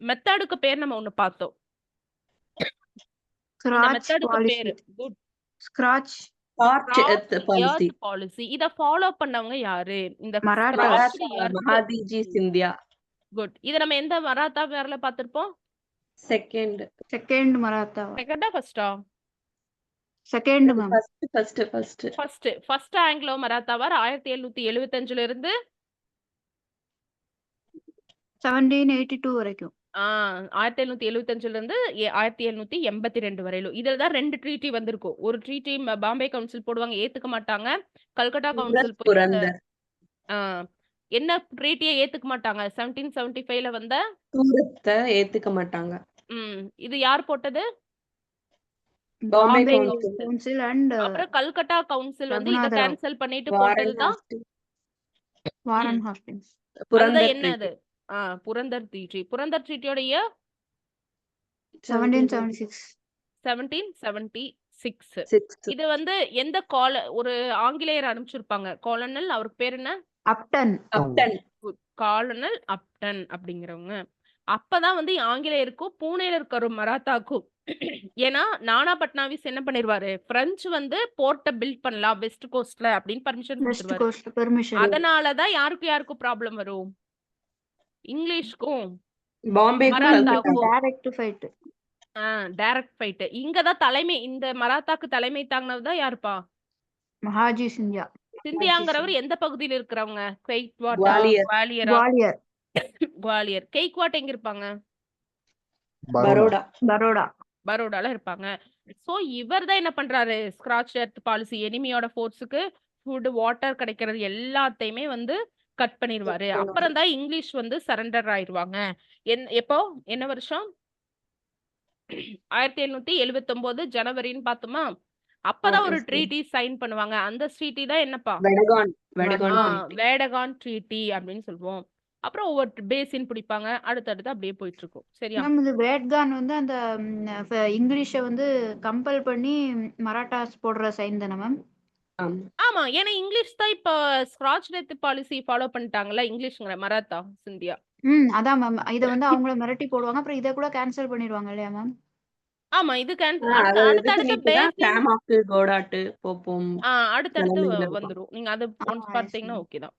மெத்தடுக்கு பேர் நம்ம ஒண்ணு பார்த்தோம். இந்த மெத்தடுக்கு பேரு குட் ஸ்கிராச் பாலிசி. இத ஃபாலோ பண்ணவங்க யாரு? இந்த மகாதிஜி சிந்தியா. குட். இத நம்ம எந்த மராத்தா பேர்ல பார்த்திருப்போம்? செகண்ட் மராத்தா. செகண்டா ஃபர்ஸ்டா? Second ma'am. First Anglo Maratha war 1775ல இருந்து 1782 வரைக்கும். 1775ல இருந்து 1782 வரையிலும். இதுலதான் 2 ட்ரீட்டி வந்திருக்கும். ஒரு ட்ரீட்டி பாம்பே கவுன்சில் போடுவாங்க, ஏத்துக்க மாட்டாங்க. கல்கட்டா கவுன்சில் என்ன ட்ரீட்டியை ஏத்துக்க மாட்டாங்க 1775ல வந்த தூரத்தை ஏத்துக்க மாட்டாங்க. இது யார் போட்டது? Bombay Bombay council, council and அப்புறம் கல்கட்டா கவுன்சில் வந்து இத ரகுநாதராவ், கேன்சல் பண்ணிட்டு வாரன் போட்டதுதான் ஹாஸ்டிங்ஸ், வாரன் ம் ஹாஸ்டிங்ஸ். அதுதான் புரந்தர் என்னது ட்ரீட்டி, புரந்தர் ட்ரீட்டி. புரந்தர் ட்ரீட்டியோட இயர் 1776. 1776. இது வந்து எந்த ஒரு ஆங்கிலேயர் அனுப்பிச்சிருப்பாங்க. காலனல், அவருக்கு பேர் என்ன? அப்டன். அப்டன், காலனல் அப்டன் அப்படிங்கிறவங்க. அப்பதான் வந்து ஆங்கிலேயருக்கும் பூனேல இருக்கிற ஒரு மராத்தாக்கும் ஏன்னா நானா பட்னாவிஸ் என்ன பண்ணிருவாரு, பிரெஞ்சு வந்து போர்ட்டை பில்ட் பண்ணலாம் வெஸ்ட் கோஸ்ட்ல அப்படின்னு பர்மிஷன் வெஸ்ட் கொடுத்துருவாரு. Coast permission. அதனாலதான் யாருக்கும் ப்ராப்ளம் வரும், இங்கிலீஷ்க்கும் பாம்பேக்கும் மராத்தாக்கும் Calcutta. Direct fight. Direct fight. இங்கதான் தலைமை, இந்த மராத்தாக்கு தலைமை தாங்கினதுதான் யாருப்பா? மகாஜி சிந்தியா. சிந்தியாங்கிறவர் எந்த பகுதியில இருக்கிறவங்க? கெய்க்வாட்டா, குவாலியர், குவாலியரா? குவாலியர், குவாலியர். கெய்க்வாட் எங்க இருப்பாங்க? பரோடா. பரோடா, பரோடா. பரோடால இருப்பாங்க. சோ இவர் தான் என்ன பண்றாரு, ஸ்கிராச் எர்த் பாலிசி, எனிமியோட ஃபோர்ஸுக்கு ஃபுட் வாட்டர் கிடைக்கிறது எல்லாத்தையுமே வந்து கட் பண்ணிடுவாரு. அப்புறம் தான் இங்கிலீஷ் வந்து சரண்டர் ஆயிருவாங்க. எப்போ, என்ன வருஷம்? 1779 ஜனவரின்னு பார்த்தோமா? அப்பதான் ஒரு ட்ரீட்டி சைன் பண்ணுவாங்க. அந்த ட்ரீட்டி தான் என்னப்பா? வெடகான், வெடகான் ஆ, ட்ரீட்டி. வேடகான் ட்ரீட்டி அப்படின்னு சொல்லுவோம். அப்புறம் ஒவ்வொரு பேசின் பிடிப்பாங்க, அடுத்தடுத்து அப்படியே போயிட்டு இருக்கும். சரியா? மேம் இது வேட்கான் வந்து அந்த இங்கிலீஷை வந்து கம்பல் பண்ணி மராட்டாஸ் போடுற சைன் தானே மேம்? ஆமா. ஆமா, ஏன்னா இங்கிலீஷ் தான் இப்ப ஸ்கிராச் டெத் பாலிசி ஃபாலோ பண்ணிட்டாங்கல்ல, இங்கிலீஷ்ங்கிற மராத்தா சிந்தியா. அதான் மேம். இதை வந்து அவங்கள மிரட்டி போடுவாங்க, அப்புறம் இதை கூட கேன்சல் பண்ணிடுவாங்க இல்லையா மேம்? ஆமா, இது அதை இது அடுத்தடுத்த பண்ணிட்டுதான் பேசின் கேமாக்கு கோடாட்டு போப்போம் அடுத்தடுத்து நிலைமையில இருக்கும். வந்துரும். நீங்க அது ஒன்ஸ் yes பார்த்தீங்கன்னா ma'am. ஓகே தான்.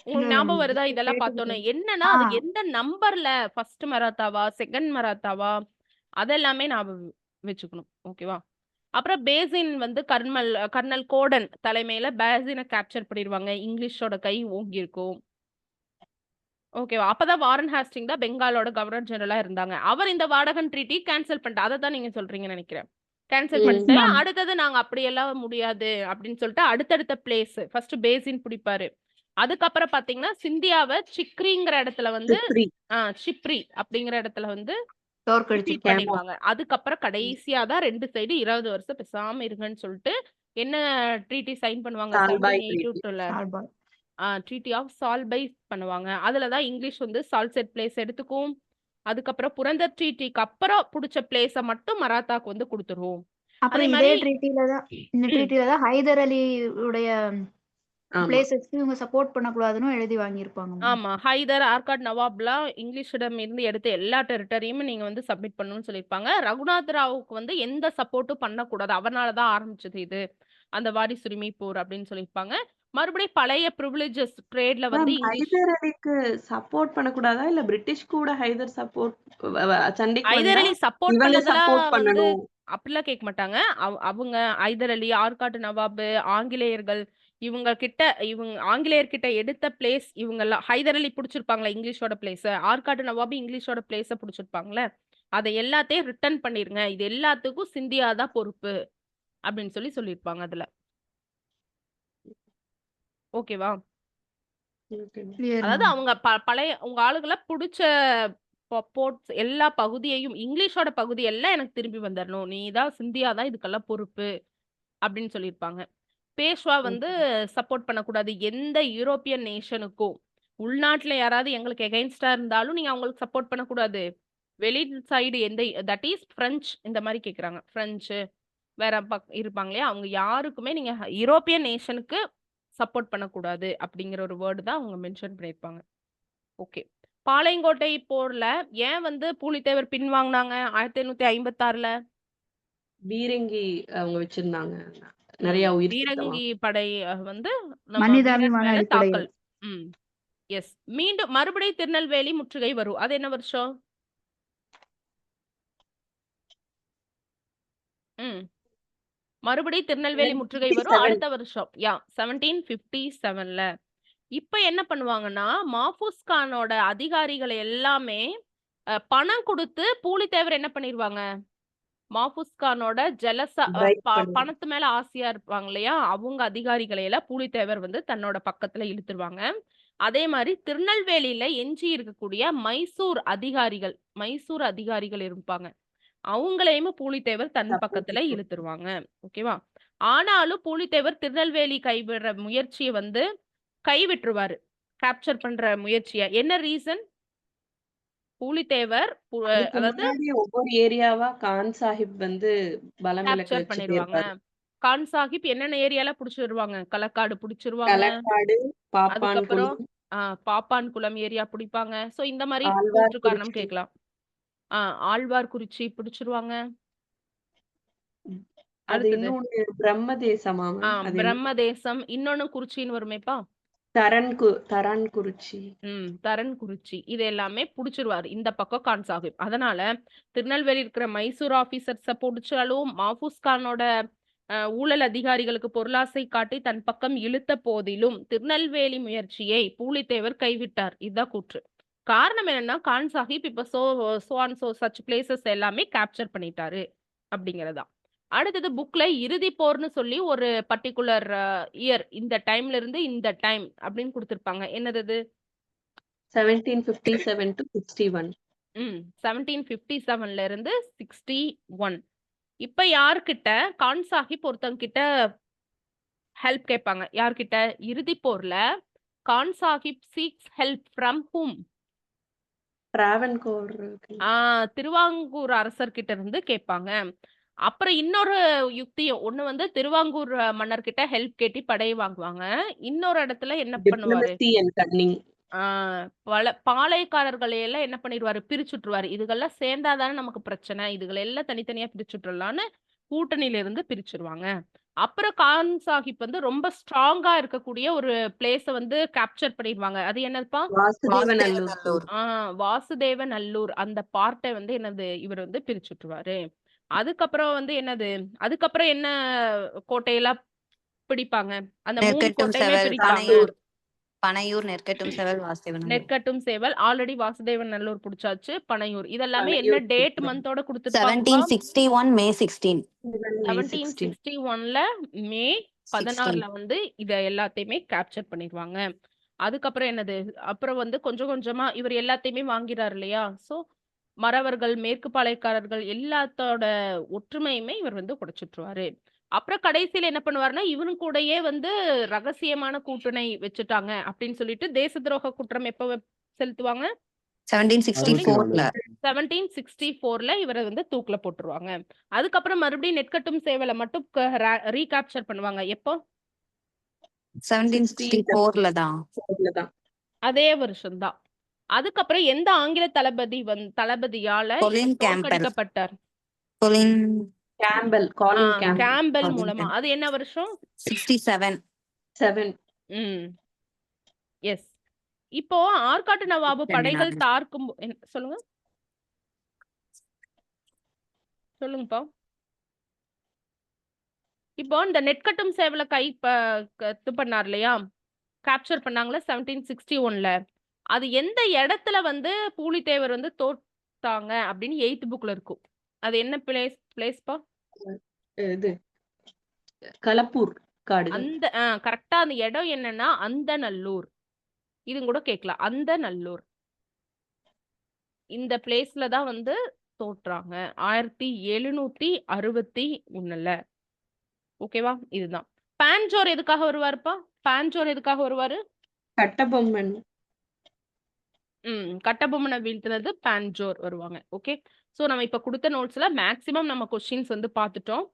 உங்களுக்கு ஞாபகம் வருதா இதெல்லாம் பார்த்தோன்னே? என்னன்னா அது எந்த நம்பர்ல, ஃபர்ஸ்ட் மராத்தாவா செகண்ட் மராத்தாவா அதெல்லாமே ஞாபகம் வச்சுக்கணும். ஓகேவா? அப்புறம் பேசின் வந்து கர்னல் கோடன் தலைமையில பேசினை கேப்சர் பண்ணிடுவாங்க. இங்கிலீஷோட கை ஓங்கி இருக்கும். ஓகேவா? அப்பதான் வாரன் ஹாஸ்டிங் தான் பெங்காலோட கவர்னர் ஜெனரலா இருந்தாங்க. அவர் இந்த வாடகன் ட்ரீட்டி கேன்சல் பண்ணிட்டார். அதை தான் நீங்க சொல்றீங்கன்னு நினைக்கிறேன். கேன்சல் பண்ணிட்டு ma'am. அடுத்தது நாங்க அப்படியெல்லாம் முடியாது அப்படின்னு சொல்லிட்டு அடுத்தடுத்த பிளேஸ் ஃபர்ஸ்ட் பேசின் பிடிப்பாரு. அதுக்கப்புறம் பாத்தீங்கன்னா சிந்தியாவை சிக்ரிங்கிற இடத்துல வந்து சிப்ரி, ஷிப்ரி அப்படிங்கிற இடத்துல வந்து தோற்கடிச்சு defeat பண்ணிடுவாங்க. அதுக்கப்புறம் கடைசியா தான் 2 சைடு 20 வருஷம் பேசாம இருங்கன்னு சொல்லிட்டு என்ன ட்ரீட்டி சைன் பண்ணுவாங்க சால்பாய் ட்ரீட்டி, 1782ல ஆல்பாய். ட்ரீட்டி ஆஃப் சால்பை பண்ணுவாங்க. அதுலதான் இங்கிலீஷ் வந்து சால்செட் பிளேஸ் எடுத்துக்கும். அதுக்கப்புறம் புரந்தர் ட்ரீட்டிக்கு அப்புறம் புடிச்ச பிளேஸ மட்டும் மராத்தாக்கு வந்து கொடுத்துருவோம். அதே அப்புறம் இதே மாதிரி ட்ரீட்டில தான் இந்த ட்ரீட்டில தான் ஹைதர் அலி உடைய ஆமா. பிளேசஸ்க்கு இவங்க சப்போர்ட் பண்ணக்கூடாதுன்னு எழுதி வாங்கியிருப்பாங்க மேம். ஆமா, ஹைதர், ஆர்காட், நவாப்லாம் இங்கிலீஷிடம் இருந்து எடுத்த எல்லா டெரிட்டரியும் நீங்க வந்து சப்மிட் பண்ணணும்னு சொல்லியிருப்பாங்க. ரகுநாத் ராவுக்கு வந்து எந்த சப்போர்ட்டும் பண்ணக்கூடாது, அவனாலதான் ஆரம்பிச்சது இது, அந்த வாரிசுரிமை போர் அப்படின்னு சொல்லியிருப்பாங்க. மறுபடியும் பழைய ப்ரிவிலேஜஸ் ட்ரேட்ல வந்து மேம், இங்கிலீஷ் ஹைதர் அலிக்கு சப்போர்ட் பண்ணக்கூடாதா இல்ல பிரிட்டிஷ் கூட ஹைதர் சப்போர்ட் சண்டைக்கு ஹைதர் வந்தா அலி சப்போர்ட் இவங்க பண்ணதெல்லாம் சப்போர்ட் வந்து பண்ணணும்? அப்படிலாம் கேட்க மாட்டாங்க. அவங்க ஹைதர் அலி, ஆர்காட் நவாபு, ஆங்கிலேயர்கள் இவங்க ஆங்கிலேயர் கிட்ட எடுத்த பிளேஸ் இவங்க எல்லாம் ஹைதர் அலி பிடிச்சிருப்பாங்களா இங்கிலீஷோட பிளேஸ, ஆர்காட் நவாபு இங்கிலீஷோட பிளேஸ பிடிச்சிருப்பாங்களே, அதை எல்லாத்தையும் ரிட்டர்ன் பண்ணிருங்க, இது எல்லாத்துக்கும் சிந்தியா தான் பொறுப்பு அப்படின்னு சொல்லியிருப்பாங்க அதுல. ஓகேவா? Clear அதாவது ma'am. அவங்க பழைய உங்க ஆளுகளை பிடிச்ச போர்ட்ஸ் எல்லா பகுதியையும் இங்கிலீஷோட பகுதி எல்லாம் எனக்கு திரும்பி வந்துடணும், நீ தான் சிந்தியா தான் இதுக்கெல்லாம் பொறுப்பு அப்படின்னு சொல்லியிருப்பாங்க. பேஷ்வா வந்து சப்போர்ட் பண்ணக்கூடாது எந்த யூரோப்பியன் நேஷனுக்கும். உள்நாட்டுல யாராவது எங்களுக்கு எகைன்ஸ்டா இருந்தாலும் நீங்க அவங்களுக்கு சப்போர்ட் பண்ணக்கூடாது. வெளி சைடு எந்த தட் இஸ் பிரெஞ்சு இந்த மாதிரி கேக்குறாங்க. பிரெஞ்சு வேற இருப்பாங்க இல்லையா, அவங்க யாருக்குமே நீங்க யூரோப்பியன் நேஷனுக்கு சப்போர்ட் பண்ணக்கூடாது அப்படிங்கிற ஒரு வேர்டு தான் அவங்க மென்ஷன் பண்ணியிருப்பாங்க. ஓகே, பாளையங்கோட்டை போர்ல ஏன் வந்து பூலித்தேவர் பின்வாங்கினாங்க 1856ல? பீரங்கி அவங்க வச்சிருந்தாங்க, நிறைய உயிர் பீரங்கி படை வந்து நம்ம மனிதாபிமான வீரர் மேல அடிப்படையில். தாக்கல். எஸ், மீண்டும் மறுபடியும் திருநெல்வேலி முற்றுகை வரும். அது என்ன வருஷம்? மறுபடியும் திருநெல்வேலி முற்றுகை வரும் 57. அடுத்த வருஷம். 1757ல. இப்ப என்ன பண்ணுவாங்கன்னா மாஃபூஸ் கானோட அதிகாரிகளை எல்லாமே பணம் கொடுத்து பூலித்தேவர் என்ன பண்ணிருவாங்க, மாஃபூஸ் கானோட Bribe பண்ணுவாங்க. பணத்து மேல ஆசையா இருப்பாங்க இல்லையா, அவங்க அதிகாரிகளை எல்லாம் பூலித்தேவர் வந்து தன்னோட பக்கத்துல இழுத்துருவாங்க. அதே மாதிரி திருநெல்வேலியில எஞ்சி இருக்கக்கூடிய மைசூர் அதிகாரிகள் இருப்பாங்க. அவங்களையுமே பூலித்தேவர் தன் பக்கத்துல இழுத்துருவாங்க. ஓகேவா? ஆனாலும் பூலித்தேவர் திருநெல்வேலி கைவிடுற முயற்சியை வந்து கைவிட்டுருவாரு. கேப்சர் பண்ற முயற்சிய. என்ன ரீசன்? பூலித்தேவர் அதுக்கு அதாவது முன்னாடி ஒவ்வொரு ஏரியாவா கான் சாஹிப் வந்து பலம் இழக்க கேப்சர் வச்சுட்டே பண்ணிடுவாங்க. இருப்பாரு. கான் சாஹிப் என்னென்ன ஏரியால புடிச்சிருவாங்க? களக்காடு புடிச்சிருவாங்க. களக்காடு, அதுக்கப்புறம் பாப்பான்குளம், பாப்பான்குளம் ஏரியா பிடிப்பாங்க. சோ இந்த மாரி கூற்று காரணம் ஆழ்வார்குறிச்சி. கேட்கலாம். ஆழ்வார்குறிச்சி பிடிச்சிருவாங்க. அது அடுத்தது இன்னொன்னு பிரம்மதேசமா மேம்? அது என்ன? பிரம்மதேசம். இன்னொன்னு குறிச்சின்னு வருமேப்பா. தரன்குறிச்சி. தரன்குறிச்சி. இது எல்லாமே புடிச்சிருவாரு. இந்த பக்கம் கான் சாஹிப். அதனால திருநெல்வேலி இருக்கிற மைசூர் ஆபீசர்ஸ புடிச்சாலும், மாஃபூஸ் கானோட ஊழல் அதிகாரிகளுக்கு பொருளாசை காட்டி தன் பக்கம் இழுத்த போதிலும், திருநெல்வேலி முயற்சியை பூலித்தேவர் கைவிட்டார். இதுதான் கூற்று. காரணம் என்னன்னா, கான் சாஹிப் இப்ப so and so such places எல்லாமே கேப்சர் பண்ணிட்டாரு அப்படிங்கிறதுதான். அடுத்தது புக்ல இறுதி போர்ன்னு சொல்லி ஒரு பர்ட்டிகுலர் இயர் இந்த டைம்ல இருந்து இந்த டைம் அப்படின்னு குடுத்திருப்பாங்க. என்னது அது? 1757 to 61. 1757ல இருந்து 61. இப்ப யார்கிட்ட கான் சாஹிப் ஒருத்தங்க கிட்ட ஹெல்ப் கேட்பாங்க. யார்கிட்ட? இறுதி போர்ல Khan Sahib seeks help from whom? Travancore Thiruvankoor அரசர்கிட்ட இருந்து கேட்பாங்க. அப்புறம் இன்னொரு யுக்தியும் ஒண்ணு வந்து திருவாங்கூர் மன்னர்கிட்ட ஹெல்ப் கேட்டு படை வாங்குவாங்க. இன்னொரு இடத்துல என்ன பண்ணுவாரு? Diplomacy and Canning. பாளையக்காரர்களை எல்லாம் என்ன பண்ணிடுவாரு? பிரிச்சுட்டுருவாரு. இதுகெல்லாம் சேர்ந்தாதானே நமக்கு பிரச்சனை. இதுகளை எல்லாம் தனித்தனியா பிரிச்சுட்டுறலான்னு கூட்டணியில இருந்து பிரிச்சுருவாங்க. அப்புறம் கான் சாஹிப் வந்து ரொம்ப ஸ்ட்ராங்கா இருக்கக்கூடிய ஒரு பிளேஸ வந்து கேப்சர் பண்ணிடுவாங்க. அது என்னதுப்பா? வாசுதேவநல்லூர். வாசுதேவநல்லூர். அந்த பார்ட்ட வந்து என்னது? இவர் வந்து பிரிச்சுட்டுருவாரு. அதுக்கப்புறம் வந்து என்னது? அதுக்கப்புறம் என்ன கோட்டையெல்லாம் பிடிப்பாங்க? அந்த 3 நெற்கட்டும் கோட்டையுமே செவல், பிடிப்பாங்க. பனையூர், நெற்கட்டும் செவல், வாசுதேவநல்லூர். நெற்கட்டும் சேவல் ஆல்ரெடி வாசுதேவநல்லூர் புடிச்சாச்சு. பனையூர். இதெல்லாமே என்ன பனையூர் டேட் பிடிச்சாங்க. மந்தோட குடுத்திருப்பாங்கப்பா? 1761 May 16. 1761ல மே 16ல வந்து இத எல்லாத்தையுமே கேப்சர் பண்ணிடுவாங்க. அதுக்கப்புறம் என்னது? அப்புறம் வந்து கொஞ்சம் கொஞ்சமா இவர் எல்லாத்தையுமே வாங்கிறாரு இல்லையா? சோ மறவர்கள், மேற்கு பாளையக்காரர்கள் எல்லாத்தோட ஒற்றுமையுமே இவர் வந்து உடைச்சுட்டுருவாரு. அப்புறம் கடைசியில என்ன பண்ணுவாருன்னா, இவரும் கூடயே வந்து ரகசியமான கூட்டணை வச்சுட்டாங்க அப்படின்னு சொல்லிட்டு தேச துரோக குற்றம் எப்ப செலுத்துவாங்க? 1764ல. 1764ல இவர வந்து தூக்குல போட்டுருவாங்க. அதுக்கப்புறம் மறுபடியும் நெற்கட்டும் சேவல மட்டும் ரீகேப்சர் பண்ணுவாங்க. எப்போ? 1764ல தான். தான். அதே வருஷம் தான். அதுக்கப்புறம் எந்த ஆங்கில தளபதியால கொலின் இவர் கேம்பல். தோற்கடிக்கப்பட்டார்? Colin Colin Campbell. Campbell Colin மூலமா. Campbell. அது என்ன வருஷம்? 67. 7. எஸ். இப்போ ஆற்காட்டு நவாபு படைகள் 2 தாக்கும் சொல்லுங்க. சொல்லுங்கப்பா. இப்போ இந்த நெற்கட்டும் சேவல இது பண்ணார் இல்லையா? கேப்சர் பண்ணாங்களா 1761ல. அது எந்த இடத்துல வந்து பூலித்தேவர் வந்து தோத்தாங்க அப்படின்னு 8th புக்ல இருக்கும். அது என்ன பிளேஸ்ப்பா? இது களப்பூர் காடு. அந்த கரெக்ட்டா அந்த இடம் என்னன்னா அந்தநல்லூர். இதும் கூட கேட்கலாம். அந்தநல்லூர். இந்த பிளேஸ்ல தான் வந்து தோற்றாங்க. 1761ல. ஓகேவா? இதுதான். பான்ஜோர் எதுக்காக வருவாருப்பா? பான்ஜோர் எதுக்காக வருவாரு? கட்டபொம்மன். கட்டபொம்மன வீழ்த்தினது பான்ஜோர் வருவாங்க. ஓகே. சோ நம்ம இப்ப குடுத்த நோட்ஸ்ல மேக்ஸிமம் நம்ம கொஸ்டின்ஸ் வந்து பார்த்துட்டோம்.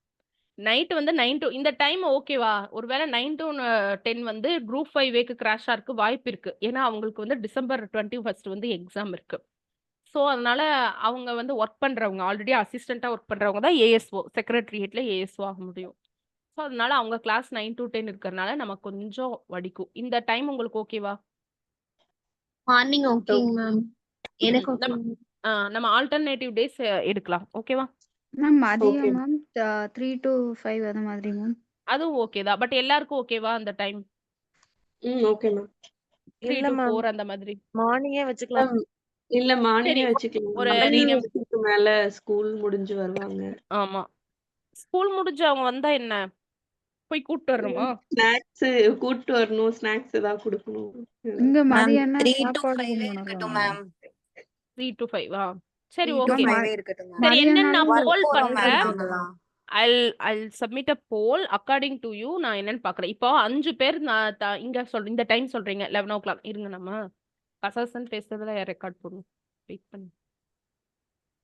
நைட் வந்து 9 to இந்த டைம் ஓகேவா? ஒருவேளை 9 to 10 வந்து குரூப் 5க்கு கிராஷ் ஆறக்கு வாய்ப்பு இருக்கு. ஏன்னா அவங்களுக்கு வந்து டிசம்பர் 21 வந்து எக்ஸாம் இருக்கு. சோ அதனால அவங்க வந்து வொர்க் பண்றவங்க ஆல்ரெடி அசிஸ்டன்ட்டா வொர்க் பண்றவங்க தான் ஏஎஸ்ஓ செக்ரட்டரியேட்ல ஏஎஸ்ஓ ஆக முடியும். சோ அதனால அவங்க கிளாஸ் 9 to 10 இருக்கறனால நமக்கு கொஞ்சம் வடிக்கும். இந்த டைம் உங்களுக்கு ஓகேவா? மார்னிங் ஓகேங்க மேம். எனக்கு ஓகே. நம்ம ஆல்டர்னேட்டிவ் டேஸ் எடுக்கலாம். ஓகேவா? Ma'am Okay. மதியம் மேம் 3 to 5 அந்த மாதிரி மேம். அதுவும் ஓகே தான். பட் எல்லாருக்கும் ஓகேவா அந்த டைம்? Okay ma'am. 3 to 4 அந்த மாதிரி. மார்னிங்கே வச்சுக்கலாம். இல்ல சரி. மார்னிங்கே வச்சுக்கலாம். ஒரு ஒரு நீங்க 3 மணிக்கு மேல ஸ்கூல் முடிஞ்சு வருவாங்க. ஆமா. ஸ்கூல் முடிஞ்சு அவங்க வந்தா என்ன? போய் கூட்டு வரணுமா? ஸ்நாக்ஸ் கூட்டு வரணும், ஸ்நாக்ஸ் ஏதாவது குடுக்கணும். இங்க மேம் மதியானம் 3 to சாப்பாடு 5 கொண்டு இருக்கட்டும் வரலாம். மேம். 3 to 5 சரி 3 to ஓகே. மேம் 5 இருக்கட்டும் மேம். சரி என்னன்னு நான் மதியானாலும் போல் போறோம் மேம் பண்றேன். நாங்கலாம். I'll submit a poll according to you. நான் என்னன்னு பாக்குறேன். இப்போ 5 பேர் நான் இங்க இந்த டைம் சொல்றீங்க 11 o'clock. இருங்க நம்ம கசகசன்னு பேசுறதுல ரெக்கார்ட் பண்ணும். வெயிட் பண்ணு.